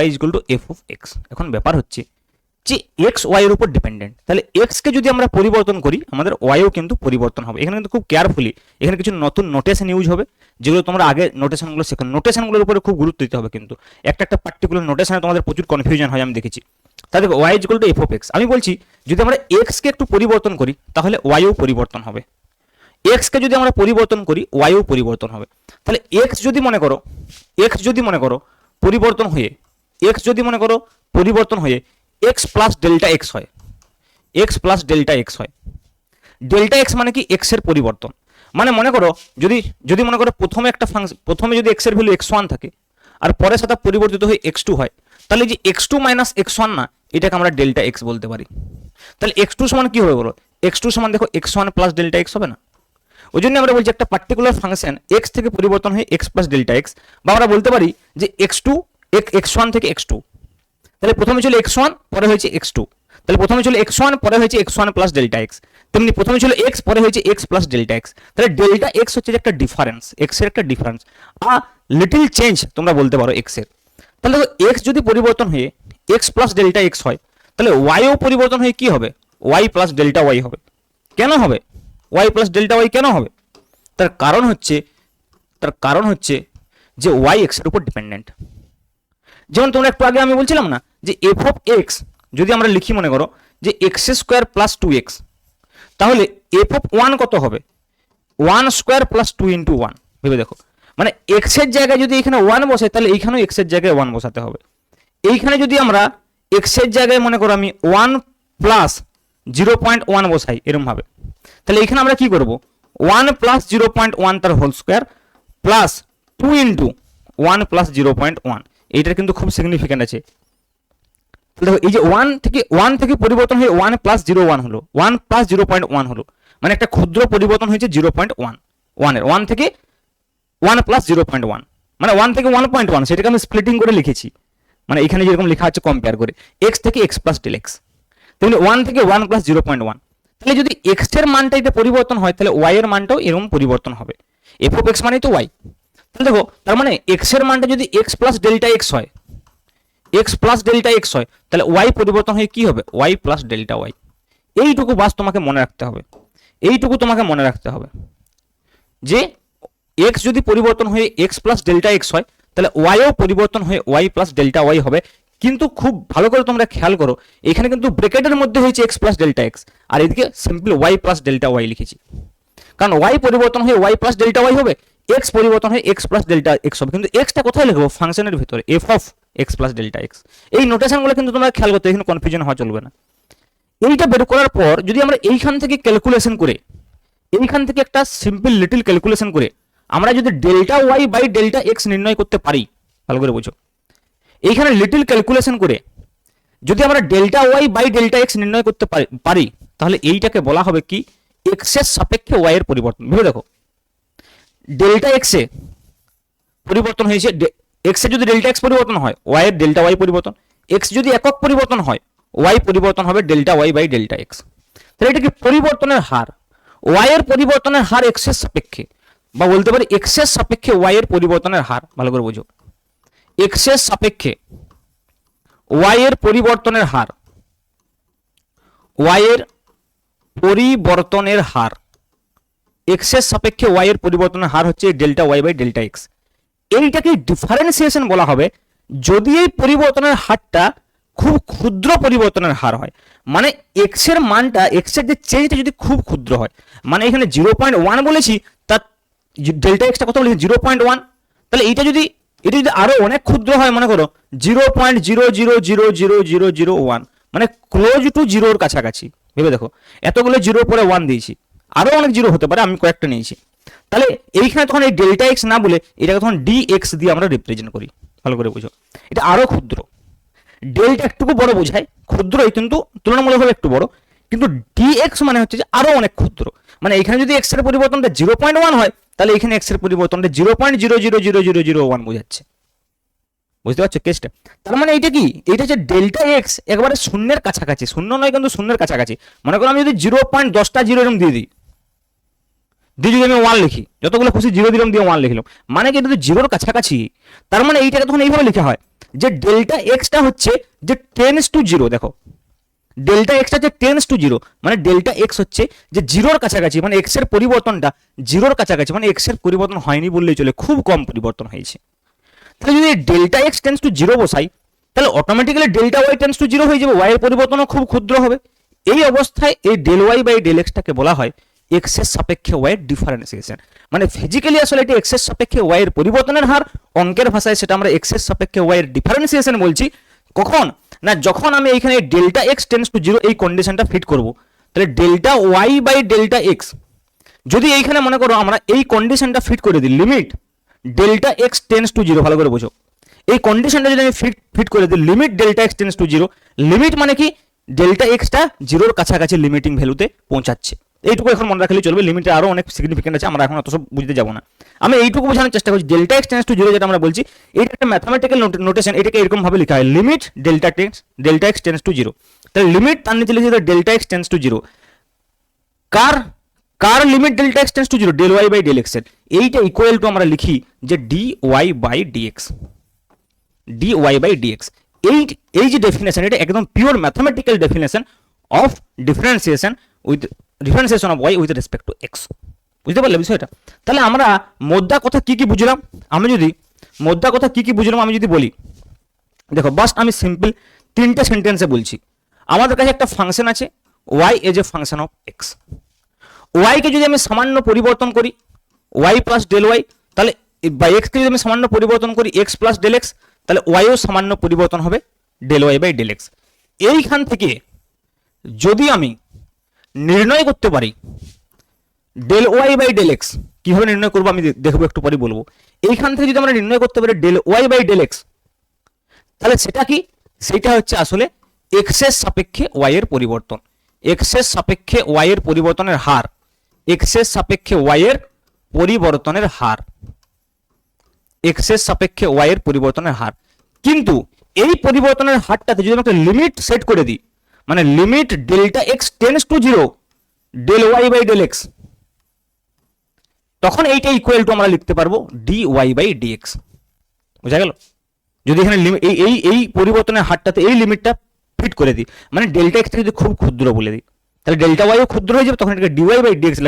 y equal to F of x. এখন ব্যাপার হচ্ছে যে এক্স ওয়াই এর উপর ডিপেন্ডেন্ট, তাহলে এক্স কে যদি আমরা পরিবর্তন করি আমাদের ওয়াইও কিন্তু পরিবর্তন হবে। এখানে কিন্তু খুব কেয়ারফুলি এখানে কিছু নতুন নোটেশন ইউজ হবে, যেগুলো তোমরা আগে নোটেশনগুলো শেখো। নোটেশনগুলোর উপরে খুব গুরুত্ব দিতে হবে, কিন্তু একটা পার্টিকুলার নোটেশনে তোমাদের প্রচুর কনফিউশন হয় আমি দেখেছি। তাহলে y equal to F of x, আমি বলছি যদি আমরা এক্স কে একটু পরিবর্তন করি তাহলে ওয়াইও পরিবর্তন হবে। এক্স কে যদি আমরা পরিবর্তন করি ওয়াইও পরিবর্তন হবে। তাহলে এক্স যদি মনে করো পরিবর্তন হয়ে, এক্স যদি মনে করো পরিবর্তন হয়ে এক্স প্লাস ডেল্টা এক্স হয়, এক্স প্লাস ডেল্টা এক্স হয়। ডেল্টা এক্স মানে কি এক্স এর পরিবর্তন, মানে মনে করো যদি মনে করো প্রথমে একটা ফাংশন, প্রথমে যদি এক্স এর ভ্যালু x1 থাকে আর পরে সেটা পরিবর্তিত হয়ে x2 হয়, তাহলে যে x2 মাইনাস x1 না, এটাকে আমরা ডেল্টা এক্স বলতে পারি। তাহলে x2 সমান কি হবে বলো, x2 সমান দেখো x1 প্লাস ডেল্টা এক্স হবে না। ওই জন্য আমরা বলছি একটা পার্টিকুলার ফাংশন x থেকে পরিবর্তন হয়ে x প্লাস ডেল্টা এক্স, বা আমরা বলতে পারি যে x2 x1 থেকে x2, তাহলে প্রথমে ছিল x1 পরে হয়েছে x2, তাহলে প্রথমে ছিল x1 পরে হয়েছে x1 প্লাস ডেল্টা এক্স, তেমনি প্রথমে ছিল x পরে হয়েছে x প্লাস ডেল্টা এক্স। তাহলে ডেল্টা এক্স হচ্ছে একটা ডিফারেন্স, x এর একটা ডিফারেন্স, লিটল চেঞ্জ তোমরা বলতে পারো x এর। তাহলে দেখো x যদি পরিবর্তন হয়ে x প্লাস ডেল্টা এক্স হয়, তাহলে y ও পরিবর্তন হয়ে কি হবে, y প্লাস ডেল্টা y হবে। কেন হবে y প্লাস ডেল্টা y, কেন হবে? তার কারণ হচ্ছে যে y x এর উপর ডিপেন্ডেন্ট। যেমন তোমরা একটু আগে আমি বলছিলাম না যে এফ অফ এক্স যদি আমরা লিখি মনে করো যে এক্স স্কোয়ার প্লাস 2x, তাহলে এফ অফ 1 কত হবে, 1 স্কোয়ার প্লাস 2 ইন্টু 1। ভেবে দেখো, মানে এক্স এর জায়গায় যদি এখানে 1 বসাই তাহলে এইখানেও এক্স এর জায়গায় 1 বসাতে হবে। এইখানে যদি আমরা এক্স এর জায়গায় মনে করো আমি 1 প্লাস 0.1 বসাই এরকম ভাবে, তাহলে এখানে আমরা কি করব, 1 প্লাস 0.1 তার whole square plus 2 into 1 plus 0.1। এইটার কিন্তু খুব সিগনিফিক্যান্ট আছে। দেখো এই যে 1 থেকে পরিবর্তন হয়ে 1 প্লাস 0.1 হলো, 1 প্লাস 0.1 হলো, মানে একটা ক্ষুদ্র পরিবর্তন হয়েছে 0.1, 1 থেকে 1 প্লাস 0.1, মানে 1 থেকে 1.1, সেটাকে আমি স্প্লিটিং করে লিখেছি, মানে এখানে যেরকম লেখা আছে কম্পেয়ার করে x থেকে x প্লাস ডেল এক্স, তেমনি 1 থেকে 1 প্লাস 0.1। তাহলে যদি x এর মানটা এটা পরিবর্তন হয় তাহলে y এর মানটাও এরকম পরিবর্তন হবে। f অফ x মানে তো y। তাহলে দেখো তার মানে x এর মানটা যদি x প্লাস ডেল্টা x হয়, x প্লাস ডেল্টা x হয়, তাহলে y পরিবর্তন হয়ে কি হবে, y প্লাস ডেল্টা y। এইটুকু বাস তোমাকে মনে রাখতে হবে, এইটুকু তোমাকে মনে রাখতে হবে যে x যদি পরিবর্তন হয়ে x প্লাস ডেল্টা x হয় তাহলে y ও পরিবর্তন হয়ে y প্লাস ডেল্টা y হবে। কিন্তু খুব ভালো করে তোমরা খেয়াল করো, এখানে কিন্তু ব্র্যাকেটের মধ্যে হয়েছে x প্লাস ডেল্টা x, আর এদিকে simple y plus delta y লিখেছি, কারণ y পরিবর্তন হয়ে y প্লাস ডেল্টা y হবে, x পরিবর্তন হয়ে x প্লাস ডেল্টা x হবে। কিন্তু x টা কোথায় লিখবো, ফাংশনের ভিতরে f of x plus delta x। এই নোটেশনগুলো কিন্তু তোমরা খেয়াল করতে, এখানে কনফিউশন হওয়া চলবে না। এইটা বের করার পর যদি আমরা এইখান থেকে ক্যালকুলেশন করে, এইখান থেকে একটা সিম্পল লিটল ক্যালকুলেশন করে আমরা যদি delta y by delta x নির্ণয় করতে পারি, ভালো করে বুঝো, এইখানে লিটল ক্যালকুলেশন করে যদি আমরা delta y by delta x নির্ণয় করতে পারি তাহলে এইটাকে বলা হবে কি, x এর সাপেক্ষে y এর পরিবর্তন। ভেবে দেখো, ডেল্টা x এ পরিবর্তন হয়েছে, x এর যদি ডেল্টা x পরিবর্তন হয় y এর ডেল্টা y পরিবর্তন, x যদি একক পরিবর্তন হয় y পরিবর্তন হবে delta y by delta x। তাহলে এটা কি পরিবর্তনের হার, y এর পরিবর্তনের হার x এর সাপেক্ষে, বা বলতে পারি x এর সাপেক্ষে y এর পরিবর্তনের হার। ভালো করে বুঝো, x এর সাপেক্ষে y এর পরিবর্তনের হার, y এর পরিবর্তনের হার, x এর সাপেক্ষে y এর পরিবর্তনের হার হচ্ছে delta y by delta x। এইটাকে ডিফারেন্সিয়েশন বলা হবে যদি এই পরিবর্তনের হারটা খুব ক্ষুদ্র পরিবর্তনের হার হয়, মানে x এর মানটা, x এর যে চেঞ্জটা যদি খুব ক্ষুদ্র হয়, মানে এখানে 0.1 বলেছি, তার ডেল্টা x টা কত বলেছি 0.1, তাহলে এটা যদি আরো অনেক ক্ষুদ্র হয়, মনে করো 0.00000001, মানে ক্লোজ টু জিরোর কাছাকাছি। ভেবে দেখো, এতগুলো জিরোর পরে 1 দিয়েছি, আরো অনেক জিরো হতে পারে, আমি কয়েকটা নিয়েছি। তাহলে এইখানে তখন এই ডেল্টা এক্স না বলে এটাকে তখন dx দিয়ে আমরা রিপ্রেজেন্ট করি। ভালো করে বুঝো, এটা আরো ক্ষুদ্র। ডেলটা একটুকু বড় বোঝায়, ক্ষুদ্রই কিন্তু তুলনামূলকভাবে একটু বড়, কিন্তু ডিএক্স মানে হচ্ছে যে আরো অনেক ক্ষুদ্র। মানে এখানে যদি এক্স এর পরিবর্তনটা 0.1 হয়, তাহলে এখানে এক্স এর পরিবর্তনটা 0.0000001 বোঝাচ্ছে। বুঝতে পারছো কেসটা? তার মানে এইটা কি, এইটা হচ্ছে ডেল্টা এক্স একবারে শূন্যের কাছাকাছি, শূন্য নয় কিন্তু শূন্যের কাছাকাছি। মনে করো আমি যদি 0.10টা জিরো এরকম দিয়ে দিই, যদি আমি 1 লিখি, যতগুলো খুশি জিরো দিলাম, দিয়ে 1 লিখলাম, মানে কি এটা তো জিরোর কাছাকাছি। তার মানে এইটাকে তখন এইভাবে লেখা হয় যে ডেল্টা এক্সটা হচ্ছে যে টেন্স টু জিরো। দেখো ডেল্টা এক্সটা হচ্ছে টেন্স টু জিরো, মানে ডেল্টা এক্স হচ্ছে যে জিরোর কাছাকাছি, মানে এক্স এর পরিবর্তনটা জিরোর কাছাকাছি, মানে এক্স এর পরিবর্তন হয়নি বললেই চলে, খুব কম পরিবর্তন হয়েছে। তাহলে যদি delta x tends to zero বসাই, তাহলে automatically delta y tends to zero হয়ে যাবে, ওয়াই এর পরিবর্তনও খুব ক্ষুদ্র হবে। এই অবস্থায় এই ডেল ওয়াই বাই ডেল এক্সটাকে বলা হয় এক্স এর সাপেক্ষে ওয়াই এর ডিফারেন্সিয়েশন। মানে ফিজিক্যালি আসলে এটা এক্স এর সাপেক্ষে ওয়াই এর পরিবর্তনের হার, অঙ্কের ভাষায় সেটা আমরা এক্স এর সাপেক্ষে ওয়াই এর ডিফারেন্সিয়েশন বলছি। কখন না, যখন আমি এখানে delta x tends to zero এই কন্ডিশনটা ফিট করব, তাহলে delta Y by delta x, যদি এইখানে মনে করো আমরা এই কন্ডিশনটা ফিট করে দিই, limit delta x tends to zero, ভালো করে বোঝো, এই কন্ডিশনটা যদি আমি ফিট করে দিই, limit delta x tends to zero, limit মানে কি ডেল্টা এক্সটা জিরোর কাছাকাছি লিমিটিং ভ্যালুতে পৌঁছাচ্ছে। এইটুকু এখন মনে রাখলেই চলবে, লিমিটে আরো অনেক সিগনিফিকেন্ট আছে, আমরা এখন অত সব বুঝতে যাবো না। আমি এইটুকু বোঝানোর চেষ্টা করছি, delta x tends to zero যেটা আমরা বলছি, এটা একটা ম্যাথমেটিক্যাল নোটেশন, এটাকে এরকম ভাবে লেখা হয় limit delta x tends to zero. তাহলে লিমিট তার নিচে লিখে delta x tends to zero, কার limit delta x tends to zero, del Y by del x এর, এইটা ইকুয়াল টু আমরা লিখি যে d y by dx, d y by dx. এই যে ডেফিনেশন, এটা একদম pure mathematical definition of differentiation of y with respect to x. বুঝতে পারলে বিষয়টা? তাহলে আমরা মোদ্দা কথা কি কি বুঝলাম, আমি যদি বলি, দেখো বাস্ট আমি সিম্পল 3টে সেন্টেন্সে বলছি। আমাদের কাছে একটা ফাংশন আছে Y as a function of X. ওয়াইকে যদি আমি সামান্য পরিবর্তন করি ওয়াই প্লাস ডেল ওয়াই, তাহলে বা এক্সকে যদি আমি সামান্য পরিবর্তন করি এক্স প্লাস ডেল এক্স, তাহলে ওয়াইও সামান্য পরিবর্তন হবে del Y by del x. এইখান থেকে যদি আমি নির্ণয় করতে পারি del Y by del x, কিভাবে নির্ণয় করবো আমি দেখবো, একটু পরে বলবো। এইখান থেকে যদি আমরা নির্ণয় করতে পারি del Y by del x, তাহলে সেটা কি, সেটা হচ্ছে আসলে এক্স এর সাপেক্ষে ওয়াই এর পরিবর্তন, এক্স এর সাপেক্ষে ওয়াই এর পরিবর্তনের হার, এক্স এর সাপেক্ষে ওয়াই এর পরিবর্তনের হার, এক্স এর সাপেক্ষে ওয়াই এর পরিবর্তনের হার। কিন্তু এই পরিবর্তনের হারটাতে যদি আমরা একটা লিমিট সেট করে দিই, মানে limit delta x tends to zero del Y by del x, তখন এইটা ইকুয়াল টু আমরা লিখতে পারবো d y by d x. বুঝা গেল? যদি এখানে এই পরিবর্তনের হারটাতে এই লিমিটটা ফিট করে দিই, মানে ডেল্টা এক্সটা যদি খুব ক্ষুদ্র বলে দিই, তাহলে ডেল্টা ওয়াইও ক্ষুদ্র হয়ে যাবে, তখন এটাকে ডিওয়াই বাই ডিএক্স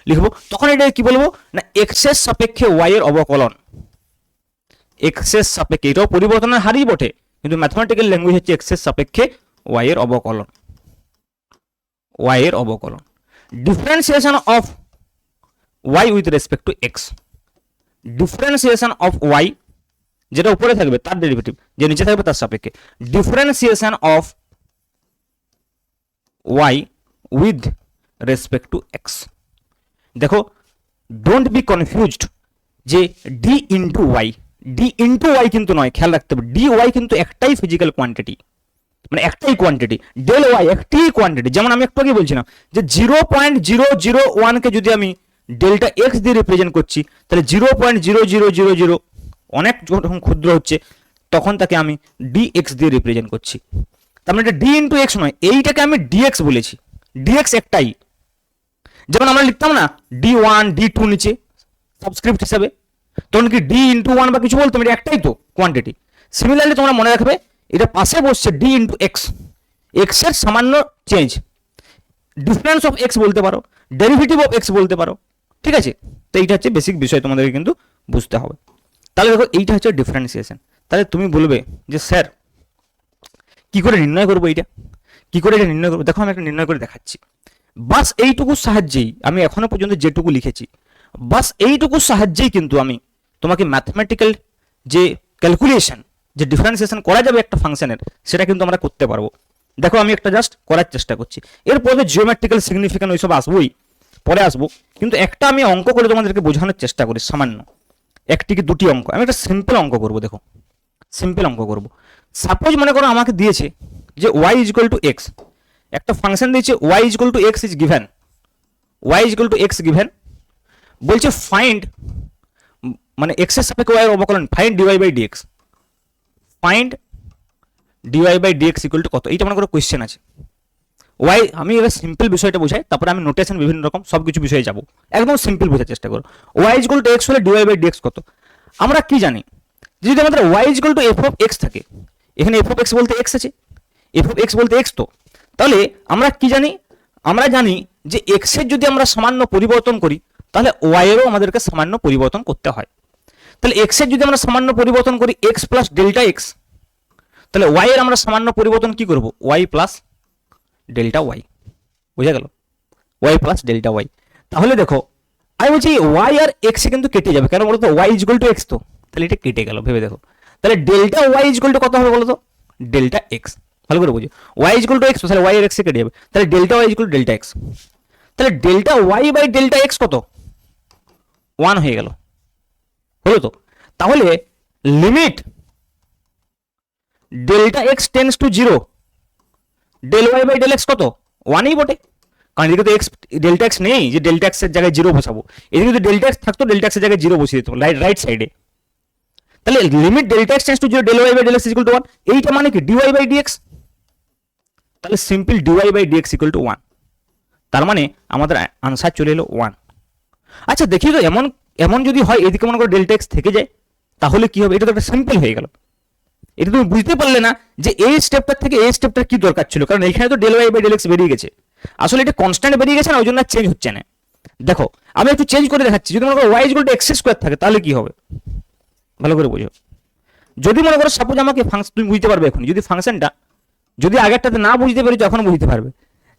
লিখবো। তখন এটা কি বলবো না, এক্স এর সাপেক্ষে ওয়াই এর অবকলন, এক্স এর সাপেক্ষে, এটাও পরিবর্তনের হারই বটে, কিন্তু ম্যাথমেটিক্যাল ল্যাঙ্গুয়েজ হচ্ছে এক্স এর সাপেক্ষে ওয়াই এর অবকলন, ওয়াই এর অবকলন। Differentiation of y with respect to x, differentiation of y যেটা উপরে থাকবে তার ডেরিভেটিভ, যে নিচে থাকবে তার সাপেক্ষে, differentiation of y with respect to x. দেখো ডোন্ট বি কনফিউজড যে ডি ইন্টু ওয়াই কিন্তু নয়, খেয়াল রাখতে হবে ডি ওয়াই কিন্তু একটাই ফিজিক্যাল কোয়ান্টিটি, মানে একটাই কোয়ান্টিটি, ডেল ওয়াই একটি কোয়ান্টিটি। যেমন আমি একটু আগে বলছিলাম যে 0.001 কে যদি আমি ডেল্টা এক্স দিয়ে রিপ্রেজেন্ট করছি, তাহলে 0.0000 অনেক যখন ক্ষুদ্র হচ্ছে, তখন তাকে আমি ডিএক্স দিয়ে রিপ্রেজেন্ট করছি। তার মানে এটা ডি ইন্টু এক্স নয়, এইটাকে আমি ডিএক্স বলেছি, ডিএক্স একটাই। যেমন আমরা লিখতাম না D1 D2 নিচে সাবস্ক্রিপ্ট হিসাবে, তখন কি ডি ইন্টু ওয়ান বা কিছু বলতাম, এটা একটাই তো কোয়ান্টিটি। সিমিলারলি তোমরা মনে রাখবে এটা পাশে বসছে ডি ইন্টু এক্স, এক্স এর সামান্য চেঞ্জ, ডিফারেন্স অফ এক্স বলতে পারো, ডেরিভেটিভ অফ এক্স বলতে পারো, ঠিক আছে? তো এইটা হচ্ছে বেসিক বিষয়, তোমাদেরকে কিন্তু বুঝতে হবে। তাহলে দেখো এইটা হচ্ছে ডিফারেন্সিয়েশন। তাহলে তুমি বলবে যে স্যার কি করে নির্ণয় করবো, এইটা কি করে এটা নির্ণয় করবো? দেখো আমি একটা নির্ণয় করে দেখাচ্ছি। বাস এইটুকু সাহায্যেই, আমি এখনো পর্যন্ত যেটুকু লিখেছি, বাস এইটুকু সাহায্যেই কিন্তু আমি তোমাকে ম্যাথমেটিক্যাল যে ক্যালকুলেশন, যে ডিফারেন্সিয়েশন করা যাবে একটা ফাংশনের, সেটা কিন্তু আমরা করতে পারবো। দেখো আমি একটা জাস্ট করার চেষ্টা করছি, এরপরে জিওমেট্রিক্যাল সিগনিফিকেন্ট ওইসব আসবোই, পরে আসবো, কিন্তু একটা আমি অঙ্ক করে তোমাদেরকে বোঝানোর চেষ্টা করি, সামান্য একটি কি দুটি অঙ্ক। আমি একটা সিম্পল অঙ্ক করবো। দেখো সিম্পল অঙ্ক করব। সাপোজ মনে করো আমাকে দিয়েছে যে y is equal to x, একটা ফাংশন দিয়েছে y is equal to x is given, y is equal to x given, বলছে ফাইন্ড মানে এক্স এর সাপেক্ষে y এর অবকলন, find dy by dx, find dy by dx equal to কত, এইটা মনে করো কোয়েশ্চেন আছে। ওয়াই আমি এবার সিম্পল বিষয়টা বোঝাই, তারপরে আমি নোটেশন বিভিন্ন রকম সব কিছু বিষয়ে যাব, একদম সিম্পল বোঝার চেষ্টা করো। Y is equal to x হলে ডিওয়াই বাই ডিএক্স কত, আমরা কি জানি যদি আমাদের y is equal to F of x থাকে, এখানে এফ অফ এক্স বলতে এক্স আছে, এফ অফ এক্স বলতে এক্স, তো তাহলে আমরা কি জানি, আমরা জানি যে এক্স এর যদি আমরা সামান্য পরিবর্তন করি তাহলে ওয়াই এরও আমাদেরকে সামান্য পরিবর্তন করতে হয়। তাহলে এক্স এর যদি আমরা সামান্য পরিবর্তন করি এক্স প্লাস ডেল্টা এক্স, তাহলে ওয়াই এর আমরা সামান্য পরিবর্তন কি করব, ওয়াই প্লাস ডেল্টা ওয়াই, বুঝা গেল, ওয়াই প্লাস ডেল্টা ওয়াই। তাহলে দেখো আমি বলছি ওয়াই আর এক্স কিন্তু কেটে যাবে, কেন বলতো Y is equal to X, তো তাহলে এটা কেটে গেল, ভেবে দেখো। তাহলে delta Y is equal to কত হবে বলতো, ডেল্টা এক্স, ভালো করে বুঝো, Y is equal to X, তাহলে ওয়াই আর এক্স কেটে যাবে, তাহলে delta Y is equal to delta x, তাহলে delta Y by delta X কত, 1 হয়ে গেল, হলো তো। তাহলে limit delta x tends to 0, del Y by del X কত, 1ই বটে, কারণ এদিকে তো এক্স ডেল্টা এক্স নেই যে ডেল্টা এক্স এর জায়গায় 0 বসাবো, এদিকে যদি ডেল্টা এক্স থাকতো ডেল্টা এক্স এর জায়গায় 0 বসিয়ে দিত রাইট সাইডে। তাহলে limit delta x tends to 0 del Y by del x equal to 1, এইটা মানে কি ডিওয়াই বাই ডিএক্স, তাহলে simple dy by dx equal to 1, তার মানে আমাদের আনসার চলে এলো 1। আচ্ছা দেখি তো এমন এমন যদি হয় এদিকে মনে করো ডেল্টা এক্স থেকে যায় তাহলে কি হবে, এটা তো একটা সিম্পল হয়ে গেল। এটা তুমি বুঝতে পারলে না যে এই স্টেপটার থেকে এই স্টেপটার কি দরকার ছিল, কারণ এখানে তো del Y by del x বেরিয়ে গেছে, আসলে এটা কনস্ট্যান্ট বেরিয়ে গেছে না, ওই জন্য চেঞ্জ হচ্ছে না। দেখো আমি একটু চেঞ্জ করে দেখাচ্ছি, যদি মনে করো y equal to x square থাকে তাহলে কি হবে, ভালো করে বুঝো। যদি মনে করো সাপোজ আমাকে ফাংশন, তুমি বুঝতে পারবে এখন, যদি ফাংশনটা যদি আগেরটাতে না বুঝতে পারি তখন বুঝতে পারবে,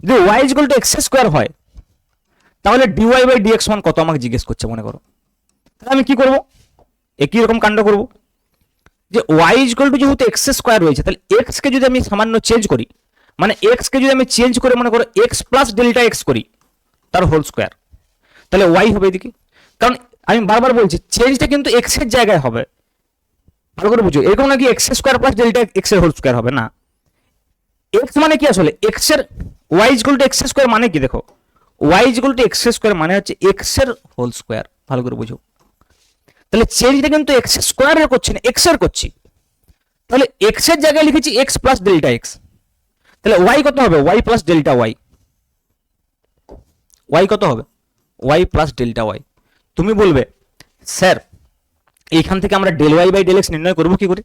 যদি y equal to x square হয় তাহলে ডিওয়াই বাই ডিএক্স মান কত আমাকে জিজ্ঞেস করছে মনে করো, তাহলে আমি কি করব, একই রকম কাণ্ড করব, যে ওয়াই ইকুয়াল টু যেহেতু এক্স স্কোয়ার রয়েছে তাহলে এক্স কে যদি আমি সামান্য চেঞ্জ করি, মানে এক্স কে যদি আমি চেঞ্জ করে মনে করো এক্স প্লাস ডেল্টা এক্স করি তার হোল স্কোয়ার, তাহলে ওয়াই হবে এদিকে, কারণ আমি বারবার বলছি চেঞ্জটা কিন্তু এক্স এর জায়গায় হবে, ভালো করে বুঝো, এরকম নাকি x square plus delta x এর হোল স্কোয়ার হবে না, এক্স মানে কি আসলে এক্স এর, y equal to x square মানে কি, দেখো y equal to x square মানে হচ্ছে এক্স এর হোল স্কোয়ার, ভালো করে বুঝো। তাহলে চেঞ্জটা কিন্তু এক্স স্কোয়ারের করছি না এক্স এর করছি, তাহলে এক্স এর জায়গায় লিখেছি এক্স প্লাস ডেল্টা এক্স, তাহলে ওয়াই কত হবে, y plus delta y, y কত হবে, ওয়াই প্লাস ডেল্টা ওয়াই। তুমি বলবে স্যার এইখান থেকে আমরা del Y by del x নির্ণয় করবো কি করে,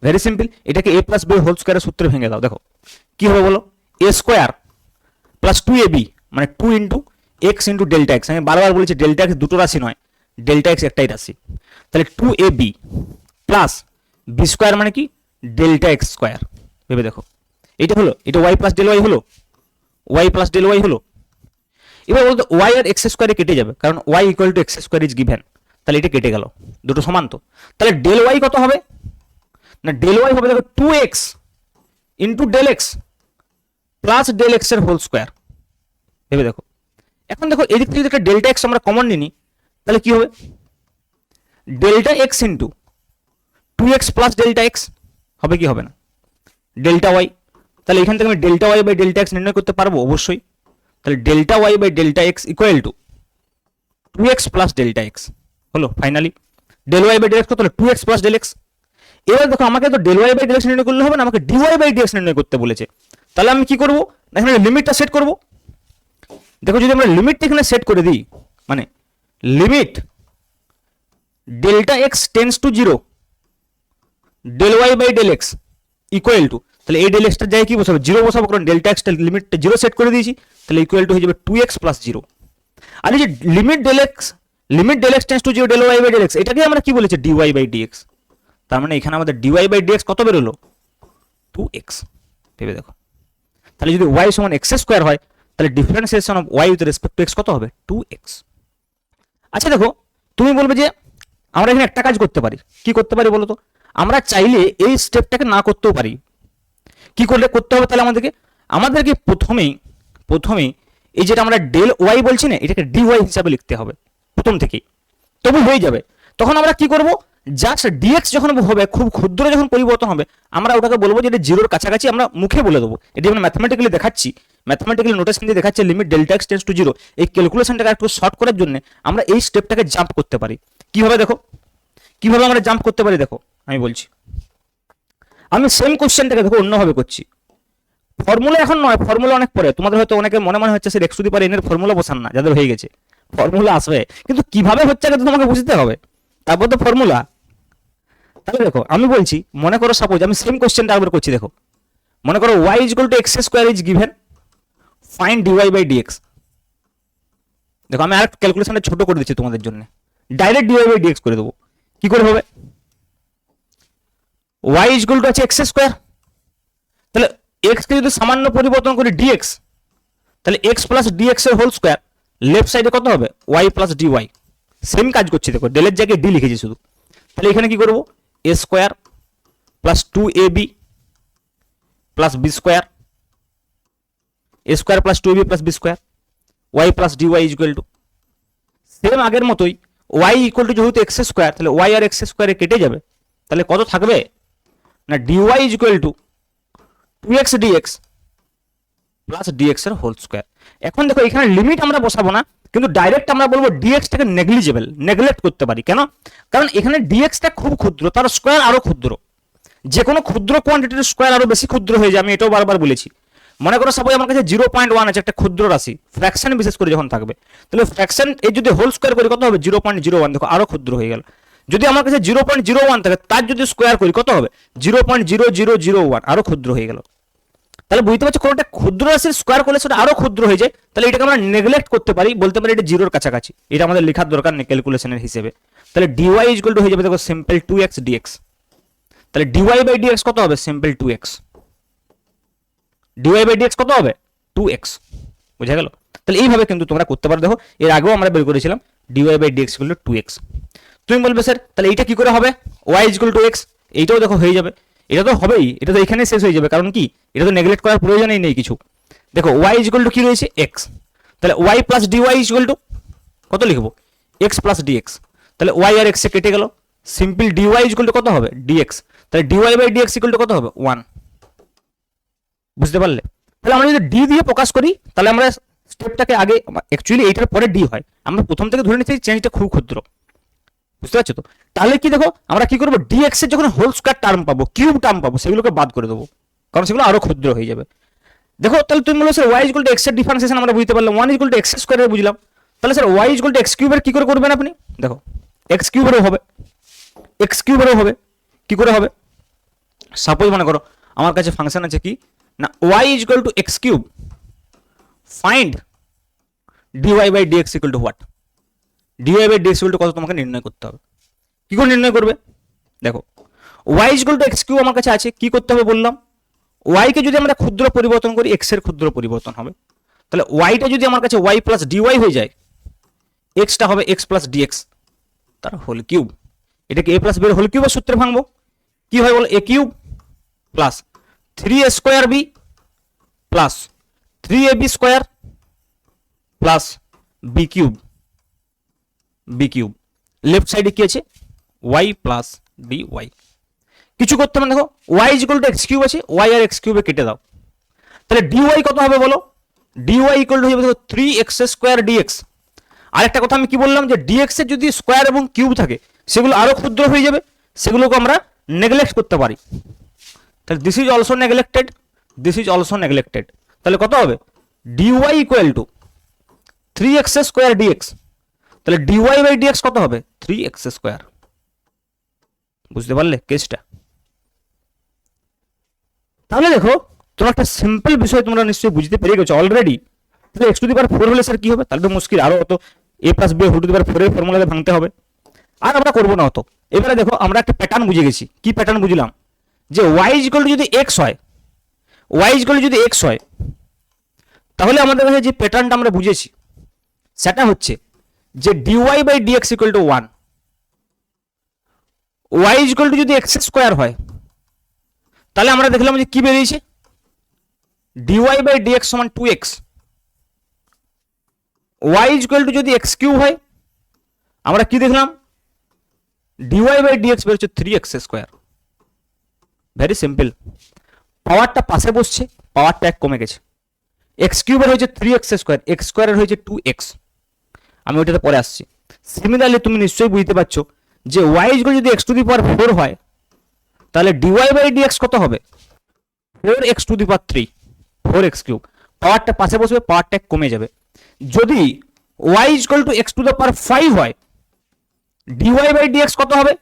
ভেরি সিম্পল, এটাকে এ প্লাস বি হোল স্কোয়ারের সূত্রে ভেঙে দাও, দেখো কি হবে বলো, এ স্কোয়ার প্লাস 2ab মানে 2 into x into delta x, আমি বারবার বলেছি ডেল্টা এক্স দুটো রাশি নয়, ডেল্টা এক্স একটাই রাশি, তাহলে 2ab প্লাস বি স্কোয়ার মানে কি ডেল্টা এক্স স্কোয়ার, ভেবে দেখো এটা হলো, এটা ওয়াই প্লাস ডেল ওয়াই হলো, ওয়াই প্লাস ডেল ওয়াই হলো। এবার বলতো ওয়াই আর এক্স স্কোয়ারে কেটে যাবে, কারণ y equal to x square is given, তাহলে এটা কেটে গেল, দুটো সমান তো, তাহলে ডেল ওয়াই কত হবে না, ডেল ওয়াই হবে দেখো 2x into del x plus del x এর হোল স্কোয়ার, ভেবে দেখো। এখন দেখো এদিক থেকে যদি একটা ডেল্টা এক্স আমরা কমন নিই তাহলে কি হবে, delta x into 2x plus delta x হবে কি হবে না, ডেল্টা ওয়াই, তাহলে এখান থেকে আমি delta Y by delta X নির্ণয় করতে পারবো অবশ্যই, তাহলে delta Y by delta X equal to 2x plus delta X হলো, finally del Y by del X কত হলো 2x প্লাস ডেল এক্স। এবার দেখো আমাকে তো del Y by del x নির্ণয় করলে হবে না, আমাকে ডিওয়াই বাই ডিএক্স নির্ণয় করতে বলেছে, তাহলে আমি কি করবো, এখানে লিমিটটা সেট করব, দেখো যদি আমরা লিমিটটা এখানে সেট করে দিই, মানে limit delta x tends to 0 del Y by del x equal to, তাহলে এই ডেল এক্সটার জায়গায় কি বসাবো 0 বসাবো, কারণ ডেল্টা এক্সটা লিমিটটা 0 সেট করে দিয়েছি, তাহলে ইকুয়াল টু হয়ে যাবে 2x প্লাস 0। আর এই যে limit del x tends to 0 del Y by del x, এটাকে আমরা কি বলেছি ডিওয়াই বাই ডিএক্স, তার মানে এখানে আমাদের ডিওয়াই বাই ডিএক্স কত বেরোলো 2x, ভেবে দেখো। তাহলে যদি y সমান x স্কোয়ার হয় তাহলে differentiation of y with respect two x কত হবে 2x। আচ্ছা দেখো তুমি বলবে যে আমরা এখানে একটা কাজ করতে পারি, কি করতে পারি বলো তো, আমরা চাইলে এই স্টেপটাকে না করতেও পারি, কি করলে করতে হবে তাহলে আমাদেরকে প্রথমেই এই যেটা আমরা ডেল ওয়াই বলছি না এটাকে ডিওয়াই হিসাবে লিখতে হবে প্রথম থেকেই, তবু হয়ে যাবে। তখন আমরা কি করব জাস্ট ডিএক্স যখন হবে, খুব ক্ষুদ্র যখন পরিবর্তন হবে, আমরা ওটাকে বলবো যে এটা জিরোর কাছাকাছি, আমরা মুখে বলে দেবো। এটি আমরা ম্যাথমেটিক্যালি দেখাচ্ছি, ম্যাথমেটিক্যালি নোটেশন দিয়ে দেখাচ্ছে limit delta x tends to zero. এই ক্যালকুলেশনটাকে একটু শর্ট করার জন্য আমরা এই স্টেপটাকে জাম্প করতে পারি। কিভাবে দেখো, কিভাবে আমরা জাম্প করতে পারি দেখো, আমি বলছি। আমি সেম কোশ্চেনটাকে দেখো অন্যভাবে করছি। ফর্মুলা এখন নয়, ফর্মুলা অনেক পরে। তোমাদের হয়তো অনেকে মনে মনে হচ্ছে sir x two the power N এর ফর্মুলা বসান না, যাদের হয়ে গেছে। ফর্মুলা আসবে, কিন্তু কিভাবে হচ্ছে আগে তো তোমাকে বুঝতে হবে, তারপর তো ফর্মুলা। তাহলে দেখো আমি বলছি, মনে করো সাপোজ আমি সেম কোশ্চেনটা আবার করছি। দেখো মনে করো y equal to x square is given, find dy by dx. দেখো আমি আর ক্যালকুলেশনটা ছোট করে দিচ্ছি তোমাদের জন্য, ডাইরেক্ট ডিওয়াই বাই ডিএক্স করে দেবো। কি করে হবে? y ইকুয়াল টু আছে এক্স স্কোয়ার, তাহলে এক্স কে যদি সামান্য পরিবর্তন করি ডিএক্স, তাহলে এক্স প্লাস ডিএক্স এর হোল স্কোয়ার, লেফট সাইডে কত হবে? Y plus dy. সেম কাজ করছি, দেখো ডেলের জায়গায় ডি লিখেছি শুধু। তাহলে এখানে কি করবো? A square plus 2ab plus B square, A square plus 2ab plus B square, Y plus dy equal to same আগের মতোই ওয়াই ইকুয়াল টু যেহেতু এক্স স্কোয়ার, তাহলে ওয়াই আর এক্স স্কোয়ারে কেটে যাবে। তাহলে কত থাকবে না, D Y equal to 2x dx plus dx এর হোল স্কোয়ার। এখন দেখো এখানে লিমিট আমরা বসাবো না, কিন্তু ডাইরেক্ট আমরা বলবো dx টাকে নেগলিজেবল, নেগলেক্ট করতে পারি। কেন? কারণ এখানে dx টা খুব ক্ষুদ্র, তার স্কোয়ার আরো ক্ষুদ্র। যে কোনো ক্ষুদ্র কোয়ান্টিটির স্কোয়ার আরো বেশি ক্ষুদ্র হয়ে যায়, আমি এটাও বারবার বলেছি। মনে করো সাপোজ আমার কাছে 0.1 আছে, একটা ক্ষুদ্র রাশি, ফ্র্যাকশন বিশেষ করে যখন থাকবে, তাহলে ফ্র্যাকশন এই যদি হোল স্কোয়ার করি কত হবে? 0.01। দেখো আরো ক্ষুদ্র হয়ে গেল। যদি আমার কাছে 0.01 থাকে, তার যদি স্কোয়ার করি কত হবে? 0.0001, আরো ক্ষুদ্র হয়ে গেল। তাহলে বুঝতে পারছো, কোনটা ক্ষুদ্র রাশির স্কোয়ার করলে সেটা আরো ক্ষুদ্র হয়ে যায়, তাহলে এটাকে আমরা নেগলেক্ট করতে পারি, বলতে পারি এটা জিরোর কাছাকাছি। এটা আমাদের লেখার দরকার নেই ক্যালকুলেশনের হিসেবে। তাহলে ডিওয়াই ইকুয়াল টু হয়ে যাবে দেখো সিম্পল 2x dx। তাহলে ডিওয়াই বাই ডিএক্স কত হবে? Simple 2x। Dy by dx কত হবে? 2x। বুঝা গেল? তাহলে এইভাবে কিন্তু তোমরা করতে পারো। দেখো এর আগেও আমরা বের করেছিলাম dy by dx equal to 2x। তুমি বলবে স্যার তাহলে এইটা কি করে হবে? y equal to x। এইটাও দেখো হয়ে যাবে, এটা তো হবেই, এটা তো এখানে শেষ হয়ে যাবে। কারণ কি, এটা তো নেগলেক্ট করার প্রয়োজনই নেই কিছু। দেখো y ইকুয়াল টু কি রয়েছে? x। তাহলে y plus dy equal to কত লিখবো? x plus dx। তাহলে y আর x এ কেটে গেল, সিম্পল ডিওয়াই ইকুয়াল টু কত হবে? dx। তাহলে dy by dx equal to কত হবে? 1। বুঝতে পারলে? তাহলে আমরা যদি ডি দিয়ে প্রকাশ করি, তাহলে আমরা স্টেপটাকে আগে, অ্যাকচুয়ালি এইটার পরে ডি হয়, আমরা প্রথম থেকে ধরে নিচ্ছি চেঞ্জটা খুব ক্ষুদ্র। বুঝতে পারছো তো? তাহলে কি দেখো আমরা কি করবো, ডিএক্স এর যখন হোল স্কয়ার টার্ম পাবো, কিউব টার্ম পাবো, সেগুলোকে বাদ করে দেবো, কারণ সেগুলো আরো ক্ষুদ্র হয়ে যাবে। দেখো তাহলে তুমি বলো sir y equal to x এর ডিফারেন্সিয়েশন আমরা বুঝতে পারলাম, 1 ইকুয়াল টু এক্স স্কয়ার বুঝলাম। তাহলে sir y equal to x কিউবের কি করে করবেন আপনি? দেখো এক্স কিউবেরও হবে, এক্স কিউবেরও হবে। কি করে হবে? সাপোজ মনে করো আমার কাছে ফাংশন আছে কি না, y equal to x cube, find dy by dx equal to what? Dy by dx equal to কত তোমাকে নির্ণয় করতে হবে। কি করে নির্ণয় করবে? দেখো y equal to x cube আমার কাছে আছে, কি করতে হবে বললাম, y কে যদি আমরা ক্ষুদ্র পরিবর্তন করি, x এর ক্ষুদ্র পরিবর্তন হবে। তাহলে y টা যদি আমার কাছে y প্লাস ডিওয়াই হয়ে যায়, x টা হবে x প্লাস ডিএক্স তার হোল কিউব। এটাকে a প্লাস b এর হোল কিউবের সূত্রে ভাঙবো। কি হয় বলো? a cube plus 3a square b plus 3ab square plus b cube, b cube. Left সাইডে কি আছে? y plus dy। কিছু করতে হবে, দেখো y equal to x cube আছে, y আর এক্স কিউবে কেটে দাও। তাহলে dy কত হবে বলো? dy ইকুয়াল টু হয়ে যাবে দেখো 3x স্কয়ার dx। আরেকটা কথা আমি কি বললাম, যে dx এর যদি স্কয়ার এবং কিউব থাকে, সেগুলো আরো ক্ষুদ্র হয়ে যাবে, সেগুলোকে আমরা নেগলেক্ট করতে পারি। তাহলে this is also neglected, this is also neglected. তাহলে কত হবে? dy equal to 3x square dx। তাহলে dy বাই dx কত হবে? 3x square. বুঝতে পারলে কেসটা? তাহলে দেখো তোমরা একটা সিম্পল বিষয় তোমরা নিশ্চয়ই বুঝতে পেরে গেছো অলরেডি। তাহলে x টু দি পাওয়ার 4 হলে স্যার কি হবে? তাহলে তো মুশকিল, আরো অত a plus b whole to the power 4 এর ফর্মুলাতে ভাঙতে হবে, আর আমরা করবো না অত। এবারে দেখো আমরা একটা প্যাটার্ন বুঝে গেছি। কি প্যাটার্ন বুঝলাম? যে y ইকুয়াল টু যদি x হয়, y ইকুয়াল টু যদি x হয়, তাহলে আমাদের কাছে যে প্যাটার্নটা আমরা বুঝেছি সেটা হচ্ছে যে dy by dx equal to 1, y equal to যদি x স্কয়ার হয়, তাহলে আমরা দেখলাম যে কি বেরিয়েছে, dy বাই dx সমান 2x। y ইকুয়াল টু যদি x কিউব হয়, আমরা কি দেখলাম, ডিওয়াই বাই ডিএক্স বেরোচ্ছে 3x স্কোয়ার। ভেরি সিম্পল, পাওয়ারটা পাশে বসছে, পাওয়ারটা এক কমে গেছে। এক্স কিউবের হয়েছে 3x স্কোয়ার, এক্স স্কোয়ারের হয়েছে 2x। আমি ওইটাতে পরে আসছি। সিমিলারলি তুমি নিশ্চয়ই বুঝতে পারছো যে y ইকুয়াল যদি x টু দি পাওয়ার 4 হয়, তাহলে ডিওয়াই বাই ডিএক্স কত হবে? 4x two the power 3, 4x cube. পাওয়ারটা পাশে বসবে, পাওয়ারটা এক কমে যাবে। যদি y equal to x to the power 5 হয়, ডিওয়াই বাই ডিএক্স কত হবে?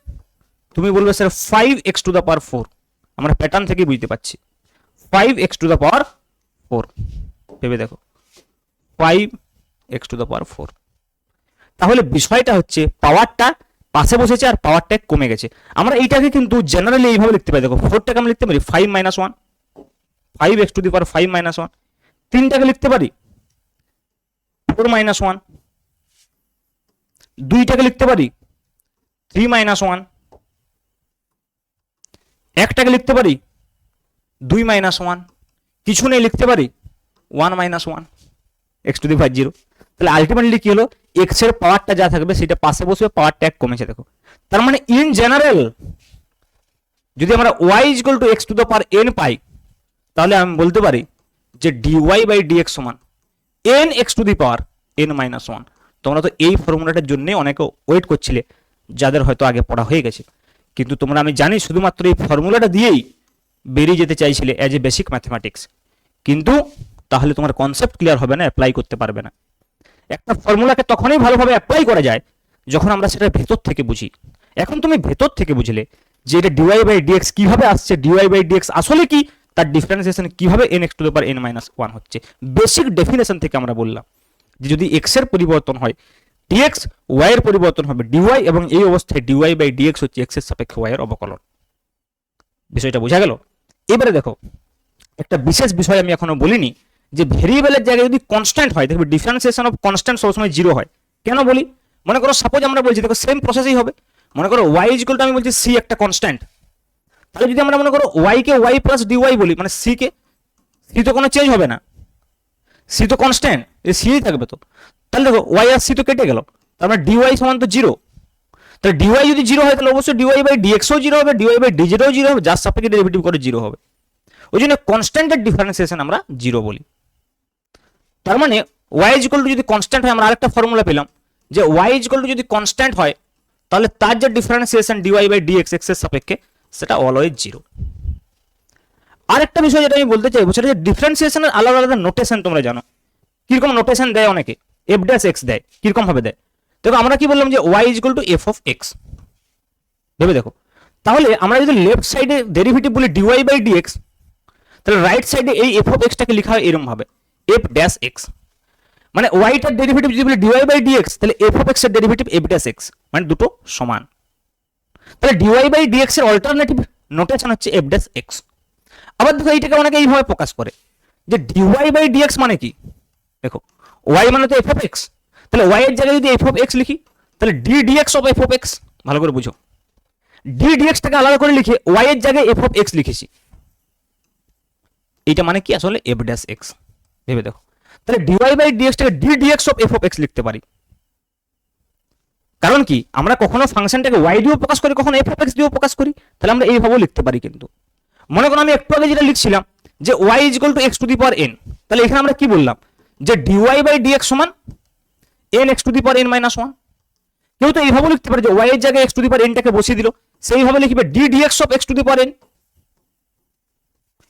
তুমি বলবে sir 5x two the power 4। আমরা প্যাটার্ন থেকে বুঝতে পারছি 5x টু দি পাওয়ার 4। ভেবে দেখো 5x টু দি পাওয়ার 4। তাহলে বিষয়টা হচ্ছে পাওয়ারটা পাশে বসেছে আর পাওয়ারটা কমে গেছে। আমরা এইটাকে কিন্তু জেনারেলি এইভাবে লিখতে পারি। দেখো 4টাকে আমরা লিখতে পারি 5 - 1, 5x টু দি পাওয়ার 5 - 1। 3টাকে লিখতে পারি 4 - 1। 2টাকে লিখতে পারি 3 - 1। 1টাকে লিখতে পারি 2 - 1। কিছু নেই, লিখতে পারি 1 - 1 x টু দি পাওয়ার 0। তাহলে আলটিমেটলি কি হলো, x এর পাওয়ারটা যা থাকবে সেটা পাশে বসবে, পাওয়ারটা এক কমেছে। দেখো তার মানে ইন জেনারেল যদি আমরা y equal to x to the power n পাই, তাহলে আমি বলতে পারি যে dy বাই dx সমান n x to the power n - 1। তোমরা তো এই ফর্মুলাটার জন্য অনেকে ওয়েট করছিলে, যাদের হয়তো আগে পড়া হয়ে গেছে। কিন্তু তোমরা, আমি জানি, শুধুমাত্র এই ফর্মুলাটা দিয়েই বেরিয়ে যেতে চাইছিলে অ্যাজ এ বেসিক ম্যাথমেটিক্স, কিন্তু তাহলে তোমার কনসেপ্ট ক্লিয়ার হবে না, অ্যাপ্লাই করতে পারবে না। একটা ফর্মুলাকে তখনই ভালোভাবে অ্যাপ্লাই করা যায় যখন আমরা সেটা ভেতর থেকে বুঝি। এখন তুমি ভেতর থেকে বুঝলে যে এটা ডিওয়াই বাই ডিএক্স কিভাবে আসছে, ডিওয়াই বাই ডিএক্স আসলে কি, তার ডিফারেন্সিয়েশন কিভাবে n x to the power n - 1 হচ্ছে। বেসিক ডেফিনেশন থেকে আমরা বললাম যে যদি x এর পরিবর্তন হয় dx, y এর পরিবর্তন হবে dy, এবং এই অবস্থায় dy বাই dx হচ্ছে x এর সাপেক্ষে y এর অবকলন। বিষয়টা বোঝা গেল? এবারে দেখো একটা বিশেষ বিষয় আমি এখনো বলিনি, যে ভেরিয়েবলের জায়গায় যদি কনস্ট্যান্ট হয়, দেখবে ডিফারেন্সিয়েশন অফ কনস্ট্যান্ট সবসময় 0 হয়। কেন বলি? মনে করো সাপোজ আমরা বলছি, দেখো সেম প্রসেসই হবে। মনে করো y ইকুয়াল টু, আমি বলছি c একটা কনস্ট্যান্ট। তাহলে যদি আমরা মনে করো y কে y প্লাস dy বলি, মানে c কে, c তো কোনো চেঞ্জ হবে না, c তো কনস্ট্যান্ট, এই c থাকবে। তো তাহলে দেখো y আর c তো কেটে গেল, তার মানে dy সমান তো 0। তাহলে dy যদি 0 হয়, তাহলে অবশ্যই dy বাই dx ও 0 হবে, dy বাই dz ও 0 হবে, যার সাপেক্ষে ডেরিভেটিভ করে 0 হবে। ওই জন্য কনস্ট্যান্টের ডিফারেন্সিয়েশন আমরা 0 বলি। তার মানে y ইকুয়াল টু যদি কনস্ট্যান্ট হয়, আমরা আরেকটা ফর্মুলা পেলাম যে y ইকুয়াল টু যদি কনস্ট্যান্ট হয়, তাহলে তার যে differentiation dy by dx x এর সাপেক্ষে, সেটা অলওয়েজ 0। আরেকটা বিষয় যেটা আমি বলতে চাইবো, সেটা যে ডিফারেন্সিয়েশনের আলাদা আলাদা নোটেশন তোমরা জানো। কিরকম নোটেশন দেয় অনেকে, f ড্যাশ x দেয়, কিরকম ভাবে দেয়। দেখো আমরা কি বললাম যে y equal two f of x। ভেবে দেখো, তাহলে আমরা যদি লেফট সাইডে ডেরিভেটিভ বলি dy বাই dx, তাহলে রাইট সাইডে এই f অফ x টাকে লেখা হয় এরকম ভাবে f ড্যাশ x। মানে y টার ডেরিভেটিভ যদি বলি dy বাই dx, তাহলে f অফ x এর ডেরিভেটিভ f ড্যাশ x, মানে দুটো সমান। তাহলে dy বাই dx এর অল্টারনেটিভ নোটেশন হচ্ছে f ড্যাশ x। আবার দেখো এইটাকে অনেকে এইভাবে প্রকাশ করে যে dy বাই dx মানে কি, দেখো y মানে তো f অফ x, তাহলে y এর জায়গায় যদি f অফ x লিখি, তাহলে d dx of f of x। ভালো করে বুঝো, d dx টাকে আলাদা করে লিখে y এর জায়গায় f অফ x লিখেছি, এইটা মানে কি আসলে f ড্যাশ x। ভেবে দেখো, তাহলে dy বাই dx টাকে d dx of f of x লিখতে পারি। কারণ কি, আমরা কখনো ফাংশনটাকে y দিয়েও প্রকাশ করি, কখনো f অফ x দিয়েও প্রকাশ করি, তাহলে আমরা এইভাবেও লিখতে পারি। কিন্তু মনে করো আমি একটু আগে যেটা লিখছিলাম যে y equal to x to the power n, তাহলে এখানে আমরা কি বললাম যে dy বাই dx সমান n x to the power n - 1। কেউ তো এইভাবে লিখতে পারে যে y এর জায়গায় x to the power n টাকে বসিয়ে দিল, সেইভাবে লিখবে d dx of x to the power n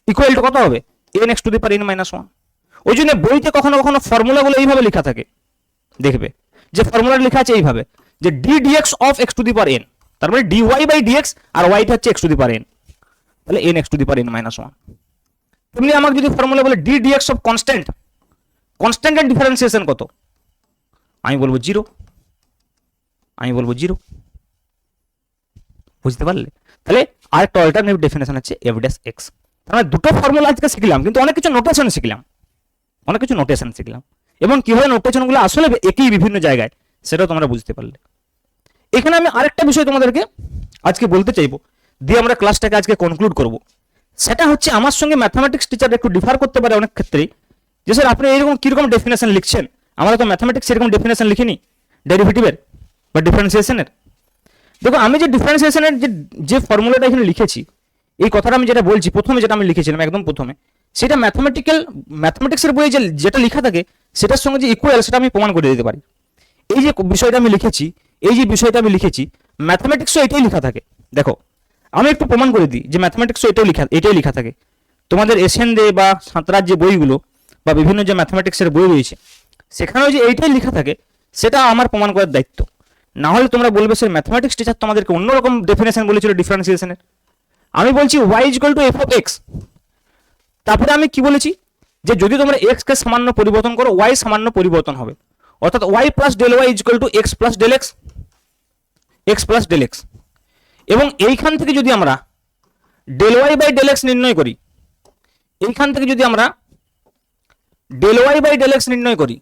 equal to কত হবে, n x to the power n - 1। ওই জন্য বইতে কখনো কখনো ফর্মুলাগুলো এইভাবে লেখা থাকে, দেখবে যে ফর্মুলা লেখা আছে এইভাবে যে d dx of x to the power n, তার মানে dy বাই dx, আর y টা হচ্ছে x to the power n, তাহলে n x to the power n - 1। তেমনি আমাকে যদি ফর্মুলা বলে d dx অফ কনস্ট্যান্ট, কনস্ট্যান্টের ডিফারেন্সিয়েশন কত, আমি বলবো 0, আমি বলবো 0। বুঝতে পারলে? তাহলে আরেকটা অল্টারনেটিভ ডেফিনেশন হচ্ছে f ড্যাশ x। তার মানে দুটো ফর্মুলা আজকে শিখলাম, কিন্তু অনেক কিছু নোটেশন শিখলাম, অনেক কিছু নোটেশন শিখলাম, এবং কিভাবে নোটেশনগুলো আসলে একই বিভিন্ন জায়গায়, সেটাও তোমরা বুঝতে পারলে। এখানে আমি আরেকটা বিষয় তোমাদেরকে আজকে বলতে চাইবো, দিয়ে আমরা ক্লাসটাকে আজকে কনক্লুড করব। সেটা হচ্ছে আমার সঙ্গে ম্যাথমেটিক্স টিচার একটু ডিফার করতে পারে অনেক ক্ষেত্রেই, যে স্যার আপনি এরকম কিরকম ডেফিনেশন লিখছেন, আমরা তো ম্যাথমেটিক্স এরকম ডেফিনেশন লিখিনি ডেরিভেটিভের বা ডিফারেন্সিয়েশনের। দেখো আমি যে ডিফারেন্সিয়েশনের যে ফর্মুলাটা এখানে লিখেছি, এই কথাটা আমি যেটা বলছি প্রথমে যেটা আমি লিখেছিলাম একদম প্রথমে, সেটা ম্যাথমেটিক্সের বইয়ে যেটা লেখা থাকে সেটার সঙ্গে যে ইকুয়াল সেটা আমি প্রমাণ করে দিতে পারি। এই যে বিষয়টা আমি লিখেছি, ম্যাথমেটিক্সও এটাই লেখা থাকে। দেখো আমি একটু প্রমাণ করে দিই যে ম্যাথমেটিক্সও এটাই লেখা থাকে। তোমাদের এশিয়ান দে বা সাঁতরার যে বইগুলো বা বিভিন্ন যে ম্যাথমেটিক্সের বই রয়েছে সেখানেও যে এইটাই লেখা থাকে সেটা আমার প্রমাণ করার দায়িত্ব। না হলে তোমরা বলবে স্যার ম্যাথমেটিক্স টিচার তোমাদেরকে অন্যরকম ডেফিনেশন বলেছিল ডিফারেন্সিয়েশনের। আমি বলছি y equal to F of x, তারপরে আমি কি বলেছি যে যদি তোমরা এক্স কে সামান্য পরিবর্তন করো y সামান্য পরিবর্তন হবে, অর্থাৎ y plus del y equal to x plus del x, এবং এইখান থেকে যদি আমরা del Y by del x নির্ণয় করি,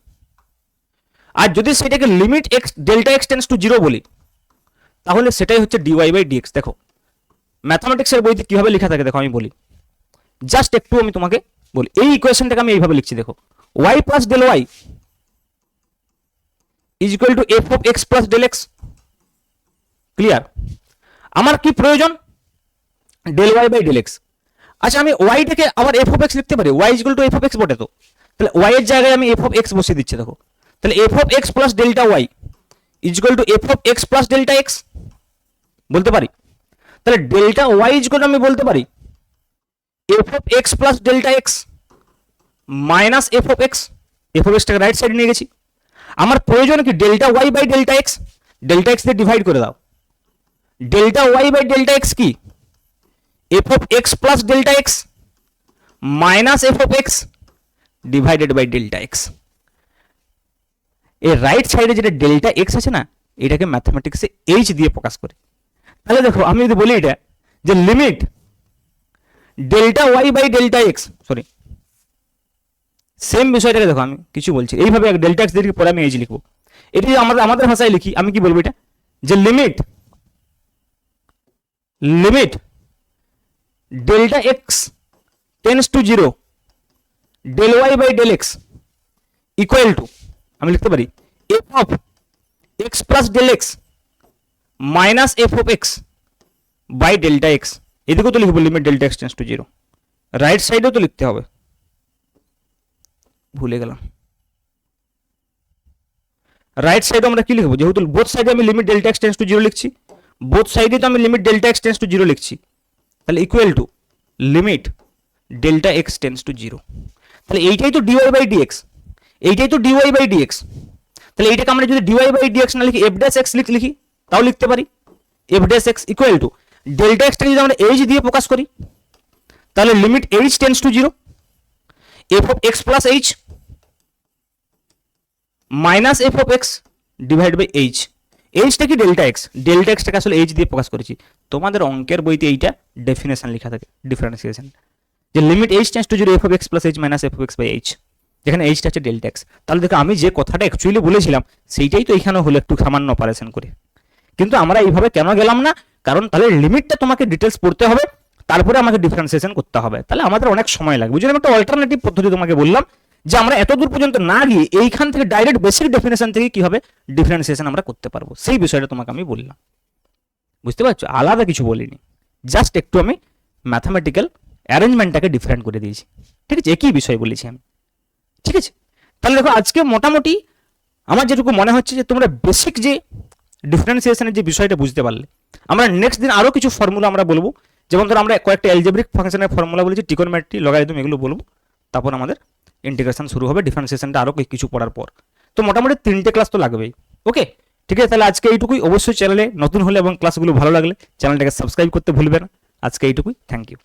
আর যদি সেটাকে limit x delta x tends to 0 বলি, তাহলে সেটাই হচ্ছে ডিওয়াই বাই ডিএক্স। দেখো ম্যাথমেটিক্সের বইতে কিভাবে লেখা থাকে দেখো আমি বলি, জাস্ট একটু আমি তোমাকে বলি। এই ইকুয়েশনটাকে আমি এইভাবে লিখছি, দেখো y plus del y is equal to F of x plus del x. Clear? আমার কি প্রয়োজন? Del Y by del x. আচ্ছা আমি ওয়াইটাকে আবার এফ অফ এক্স লিখতে পারি, y is equal to F of x বটে তো, তাহলে ওয়াই এর জায়গায় আমি এফ অফ এক্স বসিয়ে দিচ্ছি। দেখো তাহলে F of x plus delta Y is equal to F of x plus delta X বলতে পারি। তাহলে delta Y is equal to আমি বলতে পারি F of x plus delta X minus F of এক্সটাকে রাইট সাইড নিয়ে গেছি। আমার প্রয়োজন কি delta Y by delta X দিয়ে ডিভাইড করে দাও। Delta Y by delta X কি? F of x plus delta X minus F of x divided by delta x. এই রাইট সাইডে যেটা ডেল্টা এক্স আছে না, এটাকে ম্যাথমেটিক্সে এইচ দিয়ে প্রকাশ করে। তাহলে দেখো আমি যদি বলি এটা যে limit delta Y by delta x, sorry same বিষয়টাকে দেখো আমি কিছু বলছি এইভাবে ডেল্টা এক্স দিয়ে পরে আমি এইচ লিখবো। এটা যদি আমাদের ভাষায় লিখি আমি কি বলবো এটা, যে limit delta x tends to 0 del Y by del x equal to আমি লিখতে পারি F of x plus del x minus F of x by delta x. এদিকেও তো লিখবো limit delta x tends to 0, right সাইডেও তো লিখতে হবে, ভুলে গেলাম। রাইট সাইডে আমরা কি লিখবো, যেহেতু বোথ সাইডে আমি limit delta x tends to 0 লিখছি, বোথ সাইডে তো আমি limit delta x tends to 0 লিখছি, তাহলে equal to limit delta x tends to 0। তাহলে এইটাই তো ডিওয়াই বাই ডিএক্স, তাহলে এইটাকে আমরা যদি ডিওয়াই বাই ডিএক্স না লিখি এফ ড্যাশ এক্স লিখি তাও লিখতে পারি। F dash X equal to delta এক্সটাকে যদি আমরা এইচ দিয়ে প্রকাশ করি, তাহলে limit H tends to 0 F of x plus H minus F of X divide by H. এইচটা কি ডেল্টা এক্সটাকে আসলে এইচ দিয়ে প্রকাশ করেছি। তোমাদের অঙ্কের বইতে এইটা ডেফিনেশন লেখা থাকে ডিফারেন্সিয়েশন, যে limit H tends to 0 F of x plus H minus F of x by H, যেখানে এইচটা হচ্ছে ডেল্টা এক্স। তাহলে দেখো আমি যে কথাটা অ্যাকচুয়ালি বলেছিলাম সেইটাই তো এখানে হলো একটু সামান্য অপারেশন করে। কিন্তু আমরা এইভাবে কেন গেলাম না, কারণ তাহলে লিমিটটা তোমাকে ডিটেলস পড়তে হবে, তারপরে আমাকে ডিফারেন্সিয়েশন করতে হবে, তাহলে আমাদের অনেক সময় লাগবে। বুঝলাম, একটা অল্টারনেটিভ পদ্ধতি তোমাকে বললাম যে আমরা এত দূর পর্যন্ত না গিয়ে এইখান থেকে ডাইরেক্ট বেসিক ডেফিনেশন থেকে কিভাবে ডিফারেন্সিয়েশন আমরা করতে পারবো সেই বিষয়টা তোমাকে আমি বললাম। বুঝতে পারছো, আলাদা কিছু বলিনি, জাস্ট একটু আমি ম্যাথামেটিক্যাল অ্যারেঞ্জমেন্টটাকে ডিফারেন্ট করে দিয়েছি। ঠিক আছে, একই বিষয় বলেছি আমি। ঠিক আছে, তাহলে দেখো আজকে মোটামুটি আমার যেটুকু মনে হচ্ছে যে তোমরা বেসিক যে ডিফারেন্সিয়েশনের যে বিষয়টা বুঝতে পারলে। আমরা নেক্সট দিন আরো কিছু ফর্মুলা আমরা বলবো, যেমন ধরো আমরা কয়েকটা অ্যালজেব্রিক ফাংশনের ফর্মুলা বলেছি, ট্রিগোনোমেট্রি, লগারিদম, এগুলো বলবো। তারপর আমাদের ইন্টিগ্রেশন শুরু হবে ডিফারেন্সিয়েশনটা আরো কিছু পড়ার পর। তো মোটামুটি 3টে ক্লাস তো লাগবেই। ওকে, ঠিক আছে, তাহলে আজকে এইটুকুই। অবশ্যই চ্যানেলে নতুন হলে এবং ক্লাসগুলো ভালো লাগলে চ্যানেলটাকে সাবস্ক্রাইব করতে ভুলবে না। আজকে এইটুকুই, থ্যাংক ইউ।